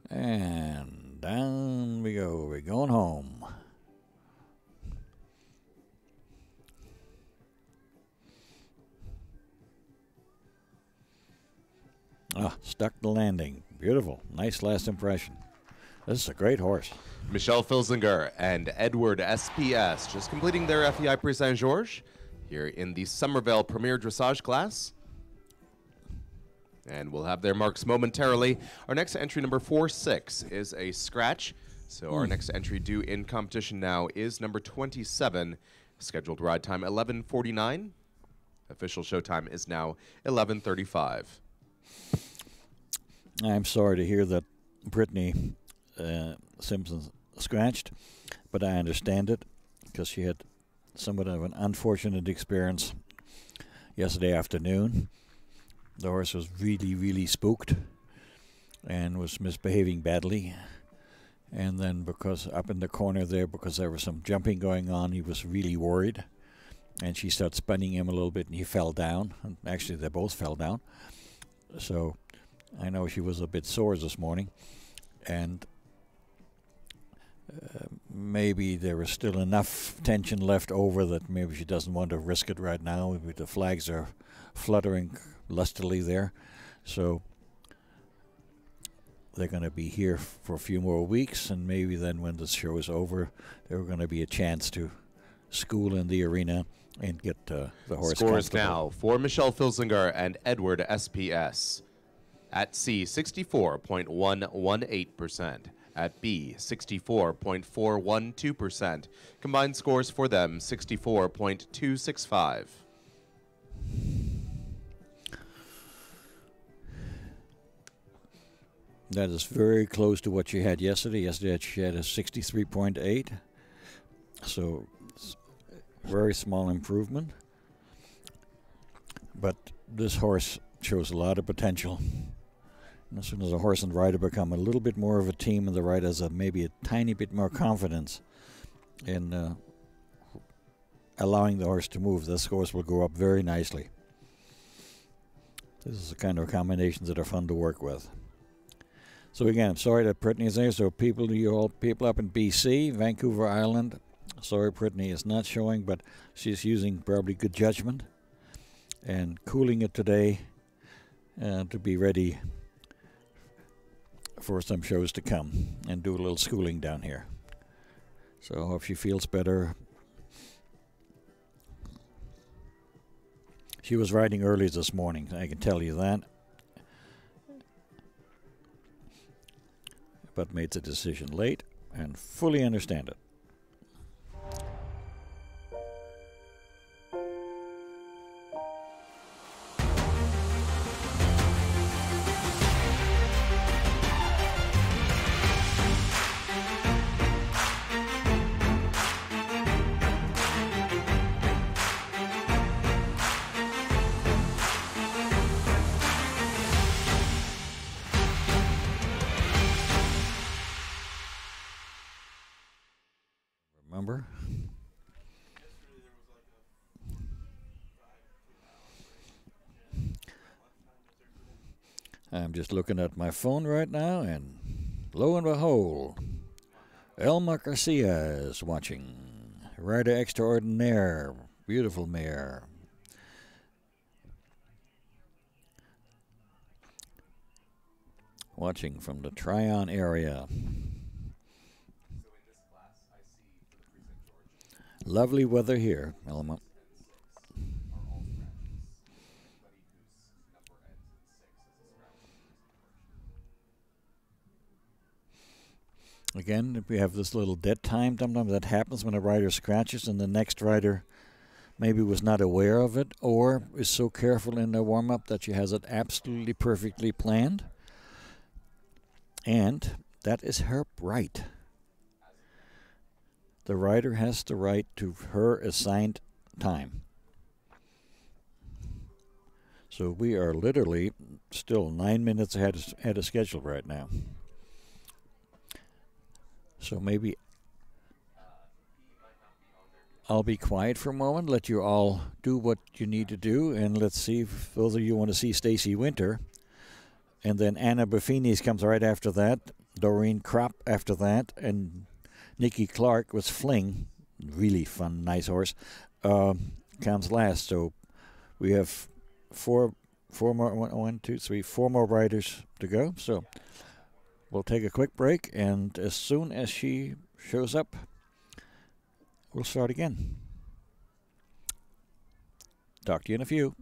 And down we go. We're going home. Ah, stuck the landing. Beautiful. Nice last impression. This is a great horse.
Michelle Filzinger and Edward SPS just completing their FEI Prix Saint-Georges here in the Somerville Premier Dressage class. And we'll have their marks momentarily. Our next entry, number 46, is a scratch. So our next entry due in competition now is number 27. Scheduled ride time 11:49. Official show time is now 11:35.
I'm sorry to hear that Brittany Simpson scratched, but I understand it because she had somewhat of an unfortunate experience yesterday afternoon. The horse was really, really spooked and was misbehaving badly. And then because up in the corner there, because there was some jumping going on, he was really worried. And she started spinning him a little bit, and he fell down. And actually, they both fell down. So I know she was a bit sore this morning. And maybe there was still enough tension left over that maybe she doesn't want to risk it right now. The flags are fluttering lustily there. So they're going to be here for a few more weeks, and maybe then when the show is over, there's going to be a chance to school in the arena and get the horse
Scores
comfortable.
now for Michelle Filzinger and Edward SPS. At C, 64.118%. At B, 64.412%. Combined scores for them, 64.265.
That is very close to what she had yesterday. Yesterday she had a 63.8. So it's a very small improvement. But this horse shows a lot of potential. And as soon as a horse and rider become a little bit more of a team, and the rider has maybe a tiny bit more confidence in allowing the horse to move, this horse will go up very nicely. This is the kind of combinations that are fun to work with. So again, I'm sorry that Brittany is there. So people up in BC, Vancouver Island, sorry Brittany is not showing, but she's using probably good judgment. and cooling it today to be ready for some shows to come and do a little schooling down here. So I hope she feels better. She was riding early this morning, I can tell you that. But made the decision late and fully understand it. Remember? I'm just looking at my phone right now, and lo and behold, Elma Garcia is watching. Rider extraordinaire, beautiful mare. Watching from the Tryon area. Lovely weather here, Elma. Again, we have this little dead time sometimes that happens when a rider scratches and the next rider maybe was not aware of it or is so careful in their warm-up that she has it absolutely perfectly planned. And that is her right. The rider has the right to her assigned time. So we are literally still 9 minutes ahead of schedule right now. So maybe I'll be quiet for a moment, let you all do what you need to do, and let's see if those of you want to see Stacy Winter. And then Anna Buffini's comes right after that, Doreen Kropp after that, and Nikki Clark with Fling, really fun, nice horse, comes last. So we have four more riders to go. So we'll take a quick break, and as soon as she shows up, we'll start again. Talk to you in a few.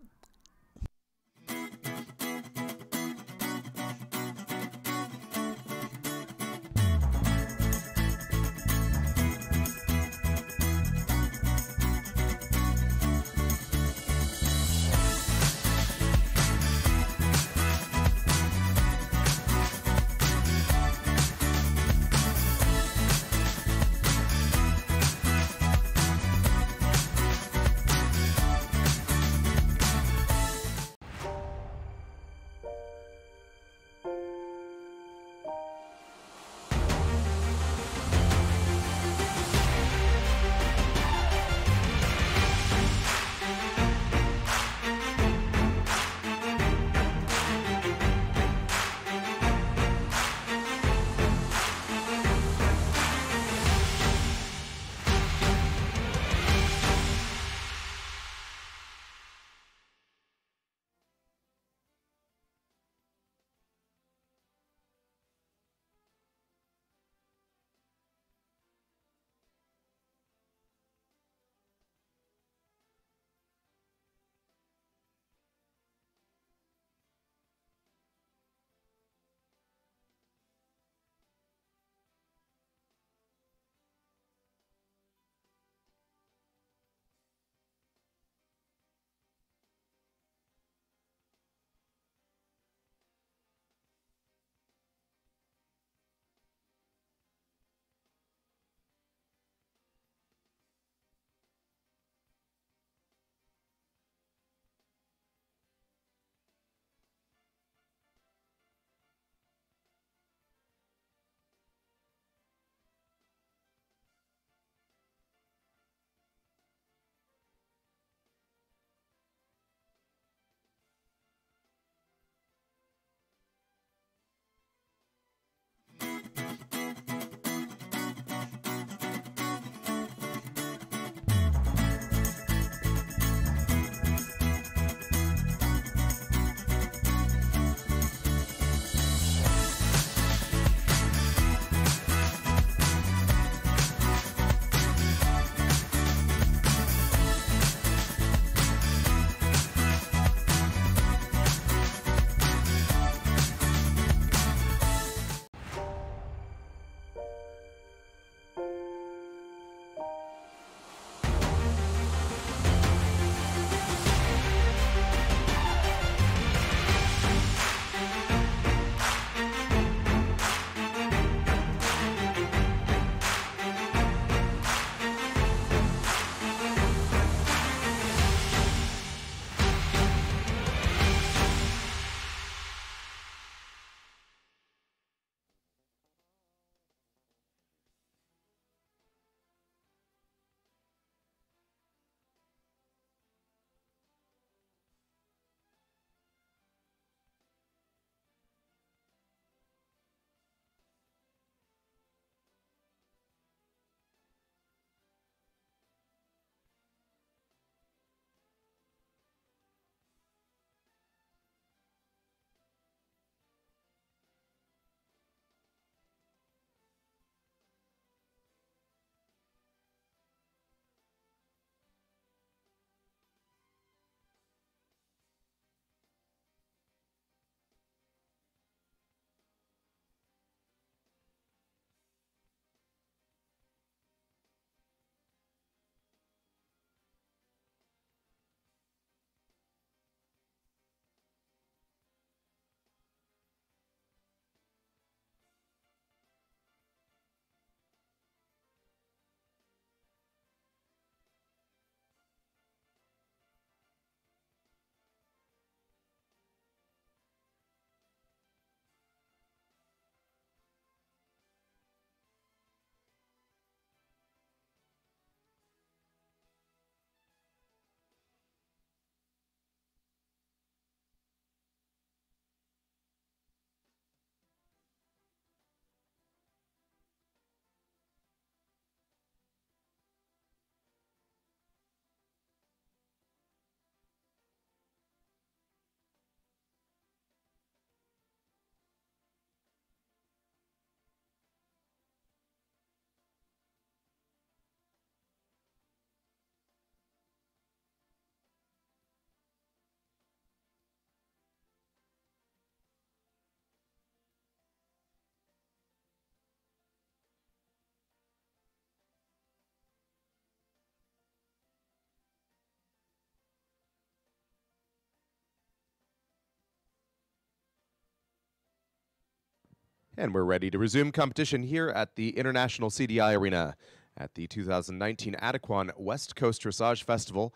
And we're ready to resume competition here at the International CDI Arena at the 2019 Adequan West Coast Dressage Festival,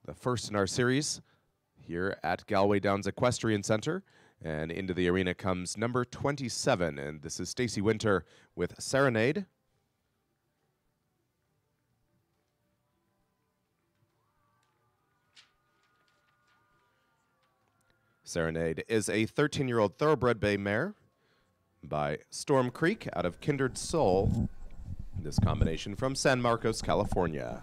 the first in our series here at Galway Downs Equestrian Center. And into the arena comes number 27, and this is Stacey Winter with Serenade. Serenade is a 13-year-old thoroughbred bay mare by Storm Creek out of Kindred Soul. This combination from San Marcos, California.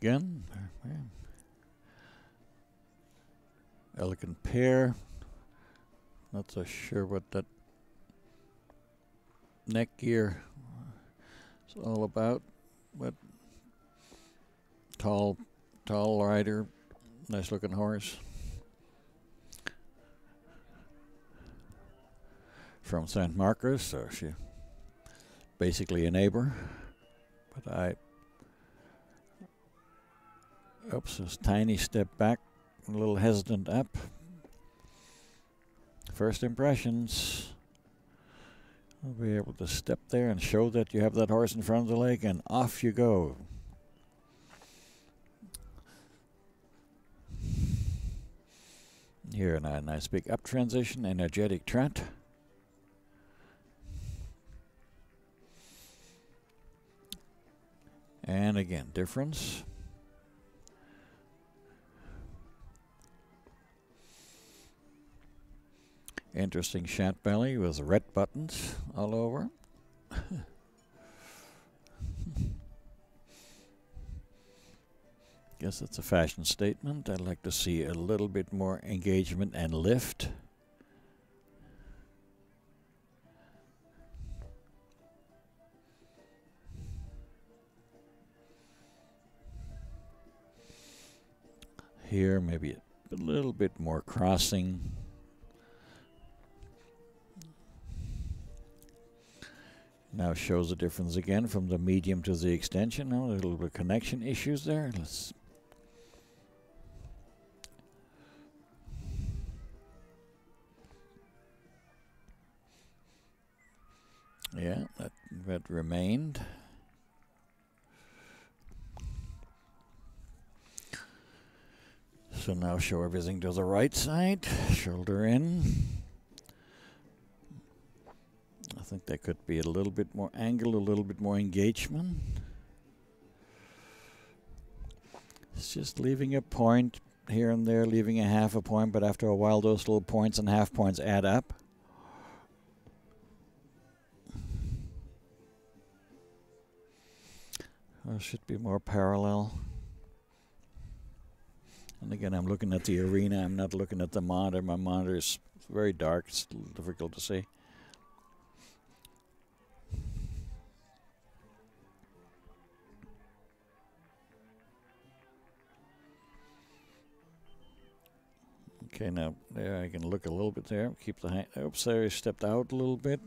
Again, elegant pair. Not so sure what that neck gear is all about, but tall rider, nice looking horse. From San Marcos, so she basically a neighbor, but oops, a tiny step back, a little hesitant up. First impressions. I'll be able to step there and show that you have that horse in front of the leg, and off you go. Here now, a nice big up transition, energetic trot. And again, difference. Interesting shat belly with red buttons all over. Guess it's a fashion statement. I'd like to see a little bit more engagement and lift. Here, maybe a little bit more crossing. Now shows the difference again from the medium to the extension. Now a little bit of connection issues there. Yeah, that remained. So now show everything to the right side. Shoulder in. I think there could be a little bit more angle, a little bit more engagement. It's just leaving a point here and there, leaving a half a point, but after a while those little points and half points add up. There should be more parallel. And again, I'm looking at the arena, I'm not looking at the monitor. My monitor is very dark, it's a little difficult to see. Okay, now there I can look a little bit there. Keep the hand. Oops, there, I stepped out a little bit.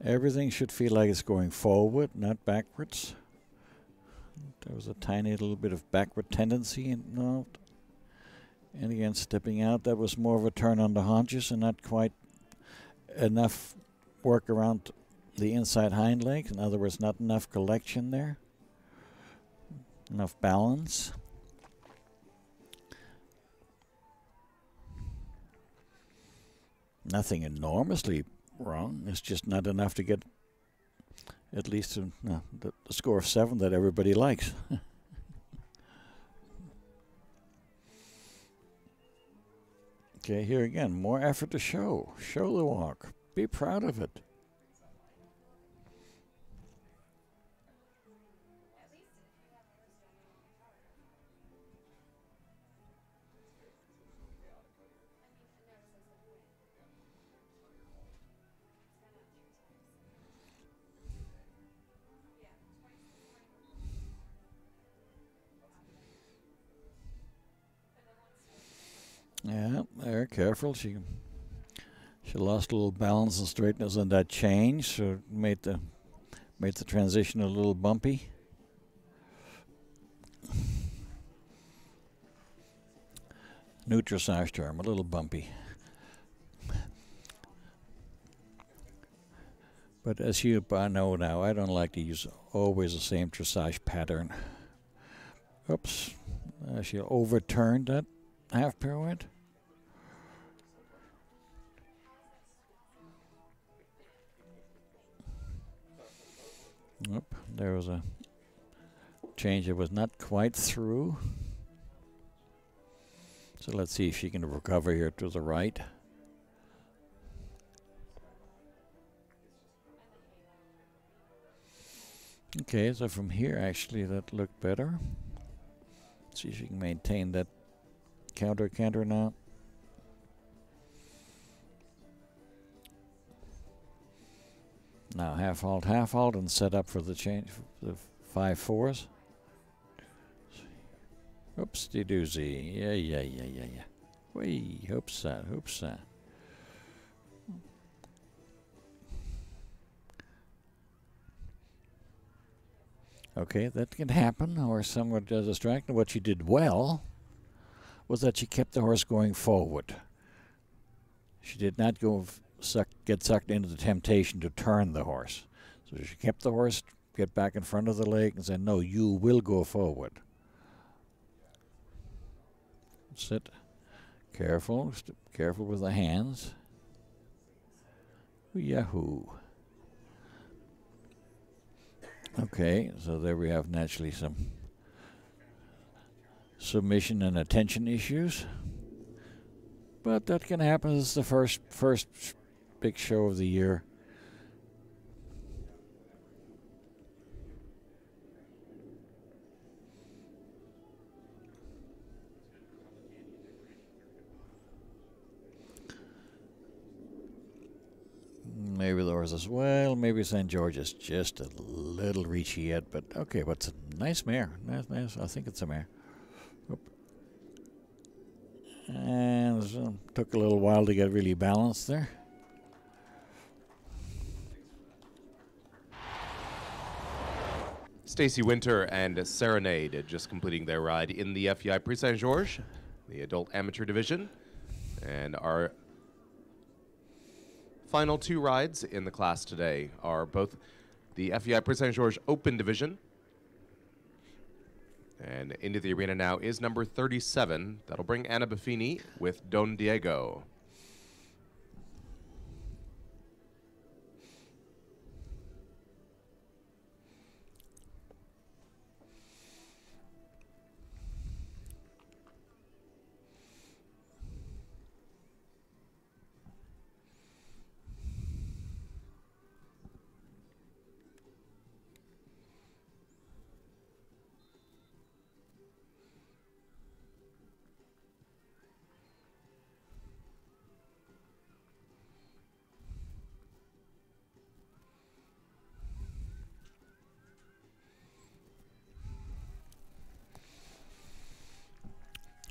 Everything should feel like it's going forward, not backwards. There was a tiny little bit of backward tendency, and again, stepping out, that was more of a turn on the haunches and not quite enough work around the inside hind legs. In other words, not enough collection there, enough balance. Nothing enormously wrong. It's just not enough to get at least the score of 7 that everybody likes. Okay, here again, more effort to show. Show the walk. Be proud of it. Yeah, they're careful. She She lost a little balance and straightness on that change, so it made the transition a little bumpy. New dressage term, a little bumpy. But as you know now, I don't like to use always the same dressage pattern. Oops, she overturned that half pirouette. Oop, there was a change that was not quite through. So let's see if she can recover here to the right. Okay, so from here actually that looked better. Let's see if she can maintain that counter now. Now half halt, and set up for the change, for the 5/4s. Oopsie doozy. Yeah. Wee, hoopsa. Okay, that can happen, or somewhat distracting. What she did well was that she kept the horse going forward. She did not get sucked into the temptation to turn the horse. So she kept the horse, get back in front of the leg, and said, no, you will go forward. Sit. Careful with the hands. Yahoo. Okay, so there we have naturally some submission and attention issues. But that can happen. It's the first big show of the year. Maybe the horse as well. Maybe St. George is just a little reachy yet, but okay. But it's a nice mare. Nice. I think it's a mare. Oop. And took a little while to get really balanced there.
Stacy Winter and Serenade just completing their ride in the FEI Prix Saint Georges, the adult amateur division, and our final two rides in the class today are both the FEI Prix Saint Georges Open Division. And into the arena now is number 37. That'll bring Anna Buffini with Don Diego.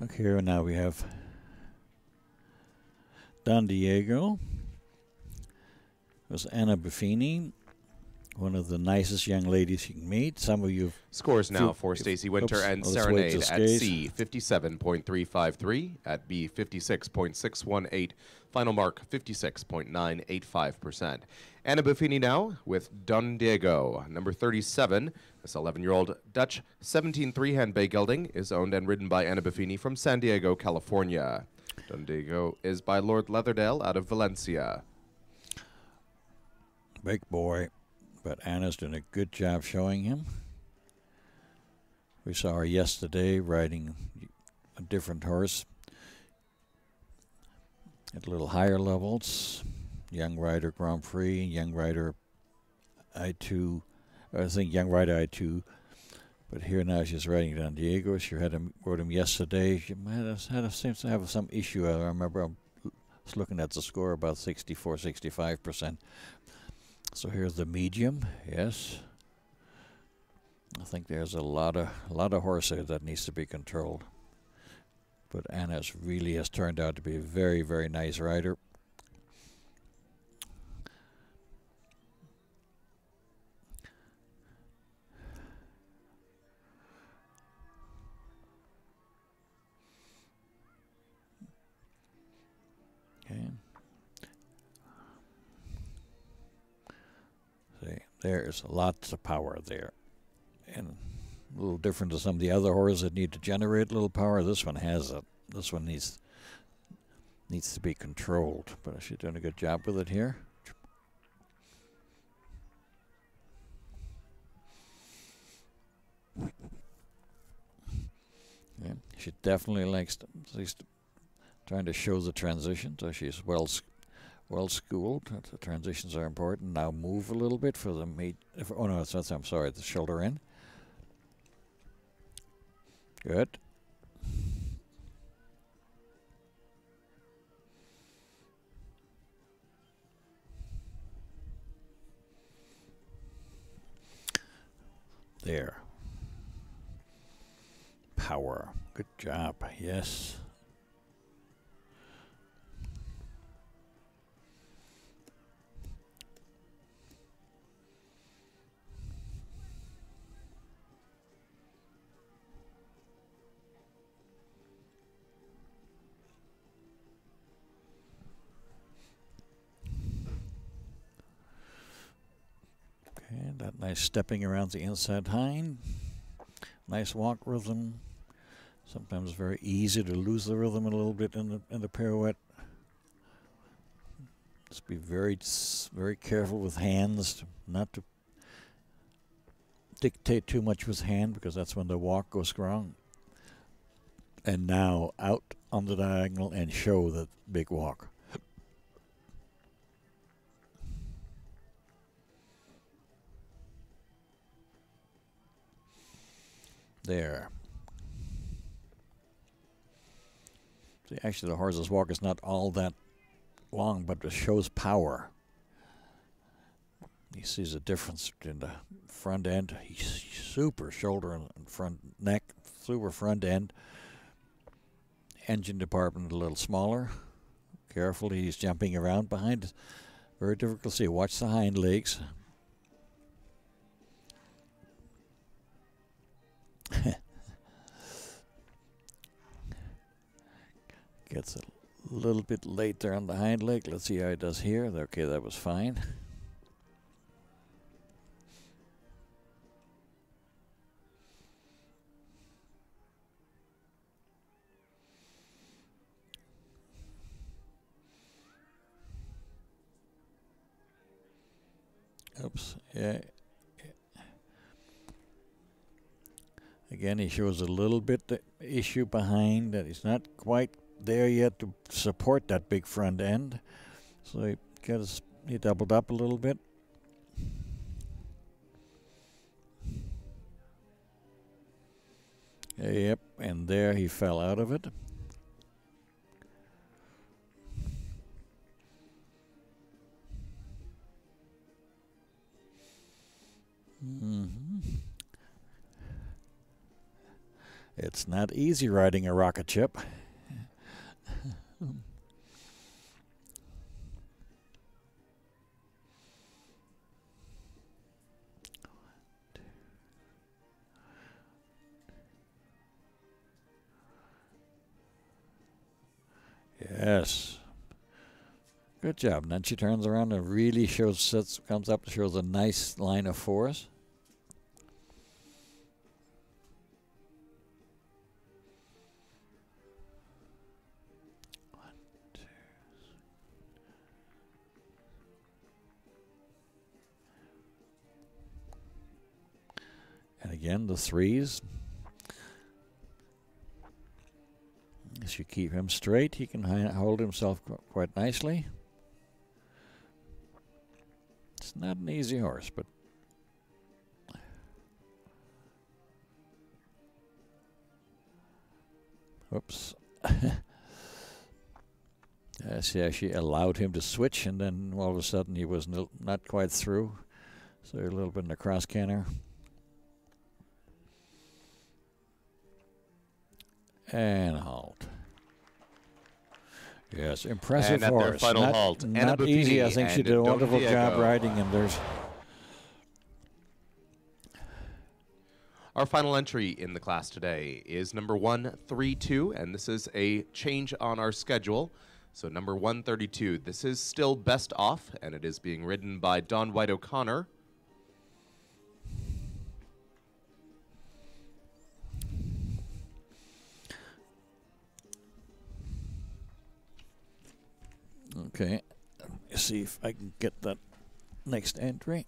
Okay, here now we have Don Diego. There's Anna Buffini, one of the nicest young ladies you can meet. Some of you
scores now for Stacy Winter and Serenade at C 57.353, at B 56.618, final mark 56.985%. Anna Buffini now with Don Diego, number 37. This 11-year-old Dutch 17 three-hand bay gelding is owned and ridden by Anna Buffini from San Diego, California. Don Diego is by Lord Leatherdale out of Valencia.
Big boy, but Anna's doing a good job showing him. We saw her yesterday riding a different horse at a little higher levels. Young Rider Grand Prix, Young Rider I2, I think Young Rider I2. But here now she's riding Don Diego. She rode him yesterday. She seems to have some issue. I remember I was looking at the score, about 64-65%. So here's the medium. Yes, I think there's a lot of horse there that needs to be controlled. But Anna really has turned out to be a very, very nice rider. There's lots of power there. And a little different to some of the other horses that need to generate a little power. This one has it. This one needs to be controlled. But she's doing a good job with it here. Yeah, she definitely likes to, at least trying to show the transition, so she's well schooled. The transitions are important. Now move a little bit for the mate. Oh no, that's I'm sorry, the shoulder in. Good. There. Power. Good job. Yes. Okay, that nice stepping around the inside hind. Nice walk rhythm. Sometimes very easy to lose the rhythm a little bit in the pirouette. Just be very careful with hands, not to dictate too much with hand, because that's when the walk goes wrong. And now out on the diagonal and show the big walk. There. See, actually, the horse's walk is not all that long, but it shows power. He sees a difference between the front end. He's super shoulder and front neck, super front end. Engine department a little smaller. Carefully, he's jumping around behind. Very difficult to see. Watch the hind legs. Gets a little bit late there on the hind leg. Let's see how he does here. Okay, that was fine. Oops. Yeah. Again, he shows a little bit the issue behind, that he's not quite there yet to support that big front end. So he doubled up a little bit. Yep, and there he fell out of it. It's not easy riding a rocket ship. Yes. Good job. And then she turns around and really comes up, shows a nice line of force. And again, the threes. As you keep him straight, he can hold himself quite nicely. It's not an easy horse, but whoops. See, she allowed him to switch, and then all of a sudden he was not quite through. So a little bit in the cross canter. And halt. Yes, impressive
and
horse.
At their final halt,
not easy. I think she did a wonderful job riding, and there's...
Our final entry in the class today is number 132, and this is a change on our schedule. So number 132, this is still best off, and it is being ridden by Don White O'Connor.
Okay, let's see if I can get that next entry.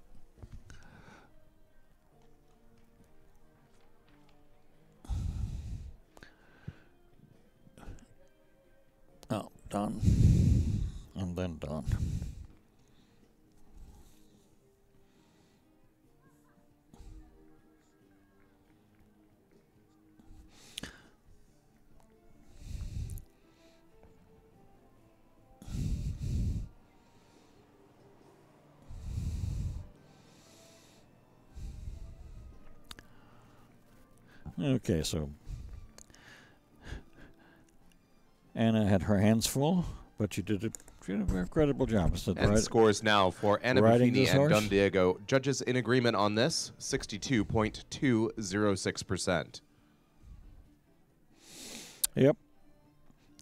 Oh, done. And then done. Okay, so Anna had her hands full, but she did a very credible job.
And scores now for Anna Buffini and
horse.
Don Diego. Judges in agreement on this, 62.206%.
Yep.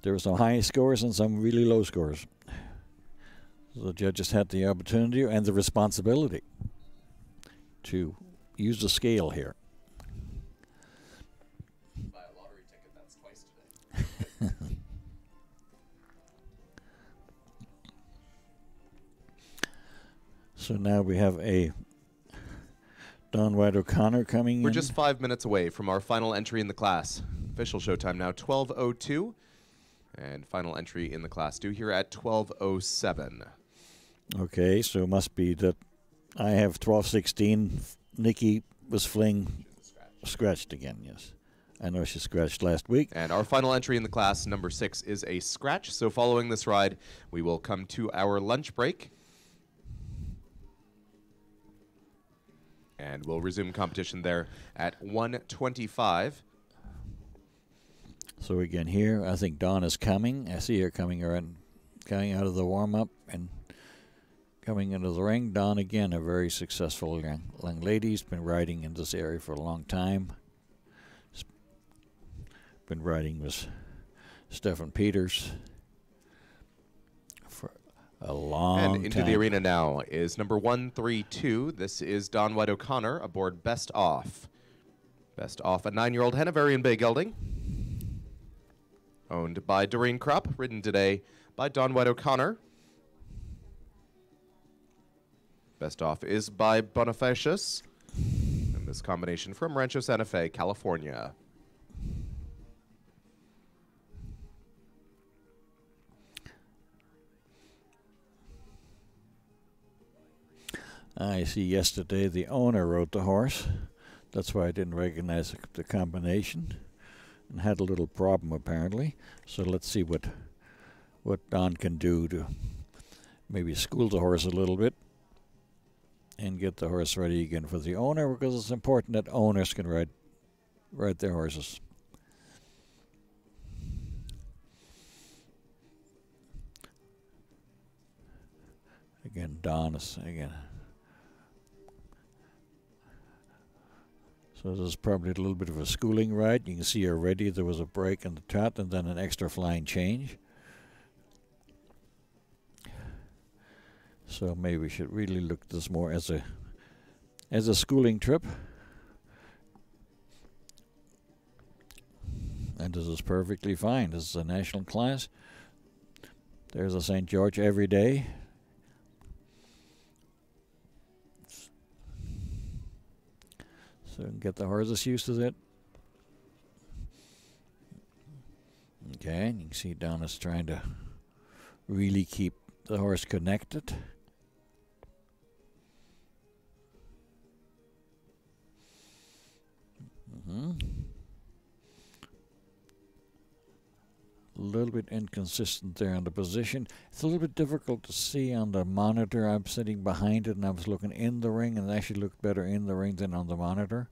There were some high scores and some really low scores. So the judges had the opportunity and the responsibility to use the scale here.
Buy a lottery ticket, that's twice today.
So now we have a Don White O'Connor coming in.
We're just 5 minutes away from our final entry in the class. Official showtime now, 12:02. And final entry in the class due here at 12:07.
Okay, so it must be that I have 12:16. Nikki was scratched again, yes. I know she scratched last week.
And our final entry in the class, number 6, is a scratch. So following this ride, we will come to our lunch break. And we'll resume competition there at 1:25.
So again here, I think Dawn is coming. I see her coming out of the warm-up and coming into the ring. Dawn, again, a very successful young lady. She's been riding in this area for a long time. She's been riding with Stefan Peters for a long time.
And into the arena now is number 132. This is Don White O'Connor aboard Best Off. Best Off, a 9-year-old Hanoverian bay gelding. Owned by Doreen Krupp, ridden today by Don White O'Connor. Best Off is by Bonifacius. And this combination from Rancho Santa Fe, California.
I see yesterday the owner rode the horse. That's why I didn't recognize the combination. And had a little problem apparently. So let's see what Don can do to maybe school the horse a little bit and get the horse ready again for the owner, because it's important that owners can ride their horses. Again, Don is again. So this is probably a little bit of a schooling ride. You can see already there was a break in the trot and then an extra flying change. So maybe we should really look at this more as a schooling trip. And this is perfectly fine. This is a national class. There's a St. George every day. So get the horses used to it. Okay, and you can see Don is trying to really keep the horse connected. A little bit inconsistent there on the position. It's a little bit difficult to see on the monitor. I'm sitting behind it and I was looking in the ring, and it actually looked better in the ring than on the monitor.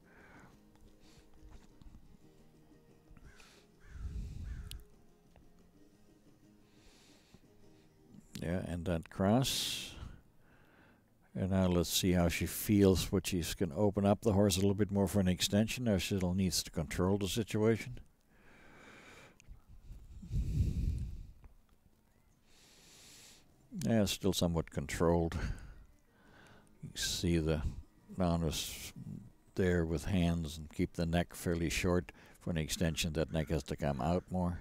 Yeah, and that cross. And now let's see how she feels, what she's going to open up the horse a little bit more for an extension, or she still needs to control the situation. Yeah, it's still somewhat controlled. You can see the Don was there with hands and keep the neck fairly short. For an extension, that neck has to come out more.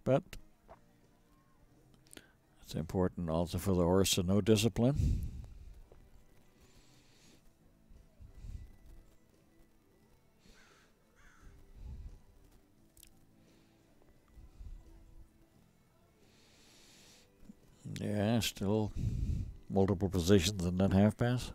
but it's important also for the horse to know discipline. Yeah, still multiple positions in that half pass.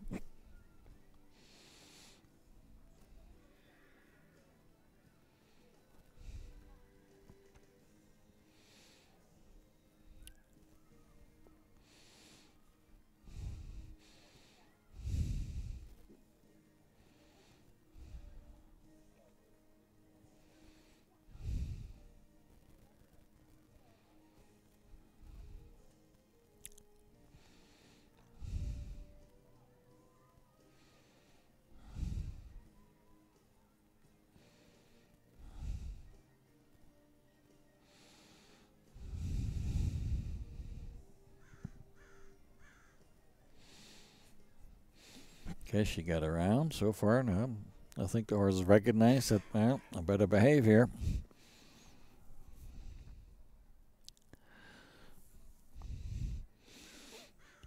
Okay, she got around so far. Now, I think the horse has recognized that, well, I better behave here.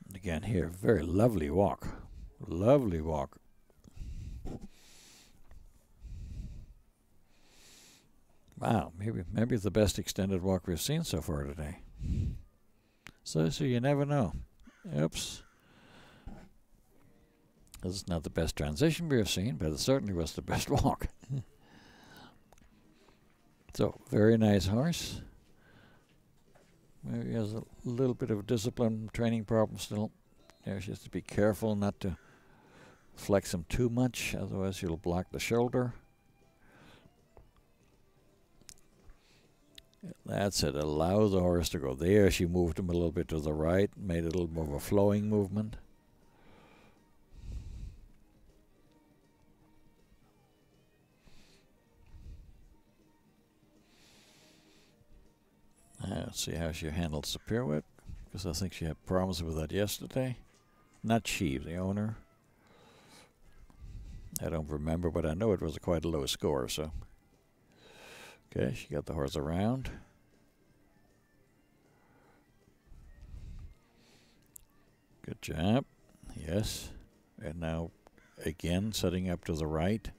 And again here, very lovely walk. Lovely walk. Wow, maybe the best extended walk we've seen so far today. So you never know. Oops. This is not the best transition we've seen, but it certainly was the best walk. So, very nice horse. Maybe he has a little bit of a discipline training problem still. There, she has to be careful not to flex him too much, otherwise he'll block the shoulder. That's it. Allow the horse to go there. She moved him a little bit to the right, made it a little more of a flowing movement. Let's see how she handles the pirouette, because I think she had problems with that yesterday. Not she, the owner. I don't remember, but I know it was quite a low score, so. Okay, she got the horse around. Good job. Yes. And now, again, setting up to the right.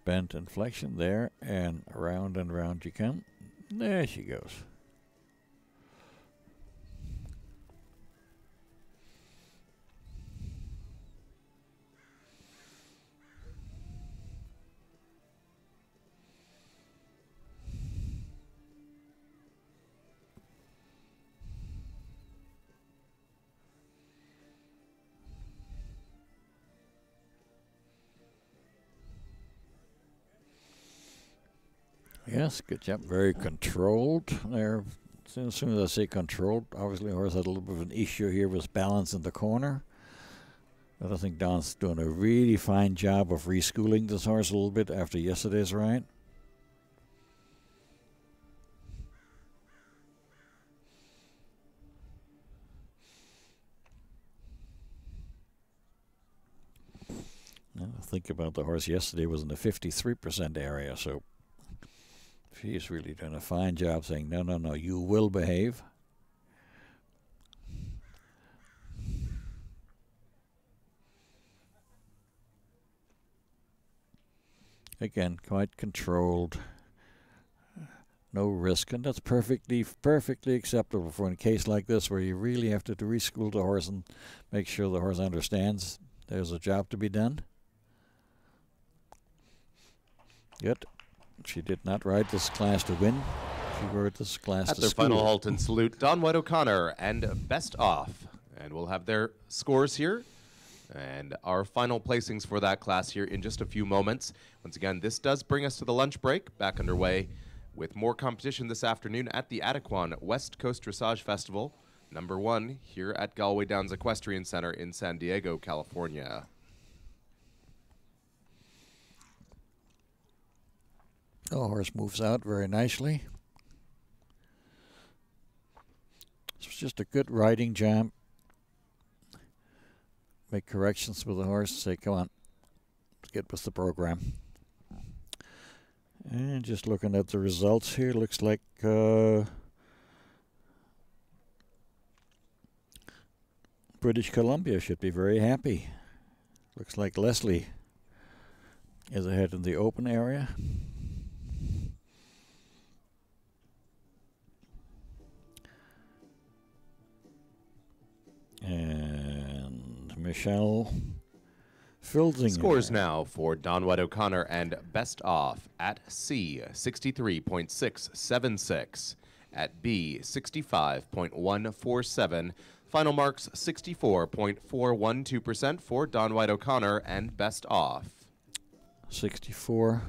Bent and flexion there, and around you come. There she goes. Yes, good job. Very controlled there. As soon as I say controlled, obviously the horse had a little bit of an issue here with balance in the corner. But I think Don's doing a really fine job of reschooling this horse a little bit after yesterday's ride. Now, think about the horse yesterday was in the 53% area, so she's really done a fine job saying, no, no, no, you will behave. Again, quite controlled. No risk, and that's perfectly acceptable for a case like this where you really have to reschool the horse and make sure the horse understands there's a job to be done. Good. She did not ride this class to win. She rode this class
At
to
their
school.
final halt and salute, Don White O'Connor and Best Off. And we'll have their scores here and our final placings for that class here in just a few moments. Once again, this does bring us to the lunch break, back underway with more competition this afternoon at the Adequan West Coast Dressage Festival, #1 here at Galway Downs Equestrian Center in San Diego, California.
The horse moves out very nicely. This was just a good riding jump. Make corrections with the horse. Say, come on, let's get with the program. And just looking at the results here, looks like British Columbia should be very happy. Looks like Leslie is ahead in the open area. And Michelle Filzinger.
Scores now for Don White O'Connor and Best Off at C, 63.676. At B, 65.147. Final marks, 64.412% for Don White O'Connor and Best Off.
64.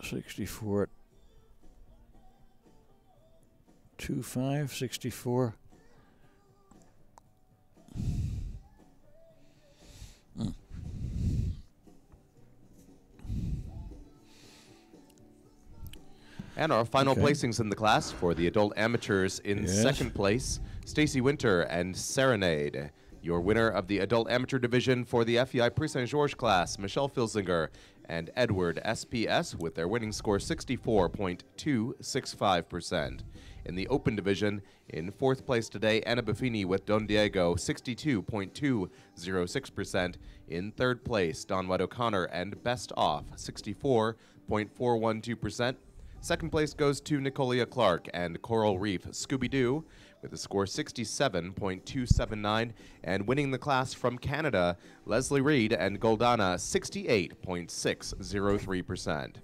$64 25 64.
And our final placings in the class for the adult amateurs in second place, Stacy Winter and Serenade. Your winner of the adult amateur division for the FEI Prix Saint-Georges class, Michelle Filzinger and Edward SPS with their winning score 64.265%. In the open division, in fourth place today, Anna Buffini with Don Diego, 62.206%. In third place, Don White O'Connor and Best Off, 64.412%. Second place goes to Nicolia Clark and Coral Reef Scooby-Doo with a score 67.279, and winning the class from Canada, Leslie Reed and Goldana, 68.603%.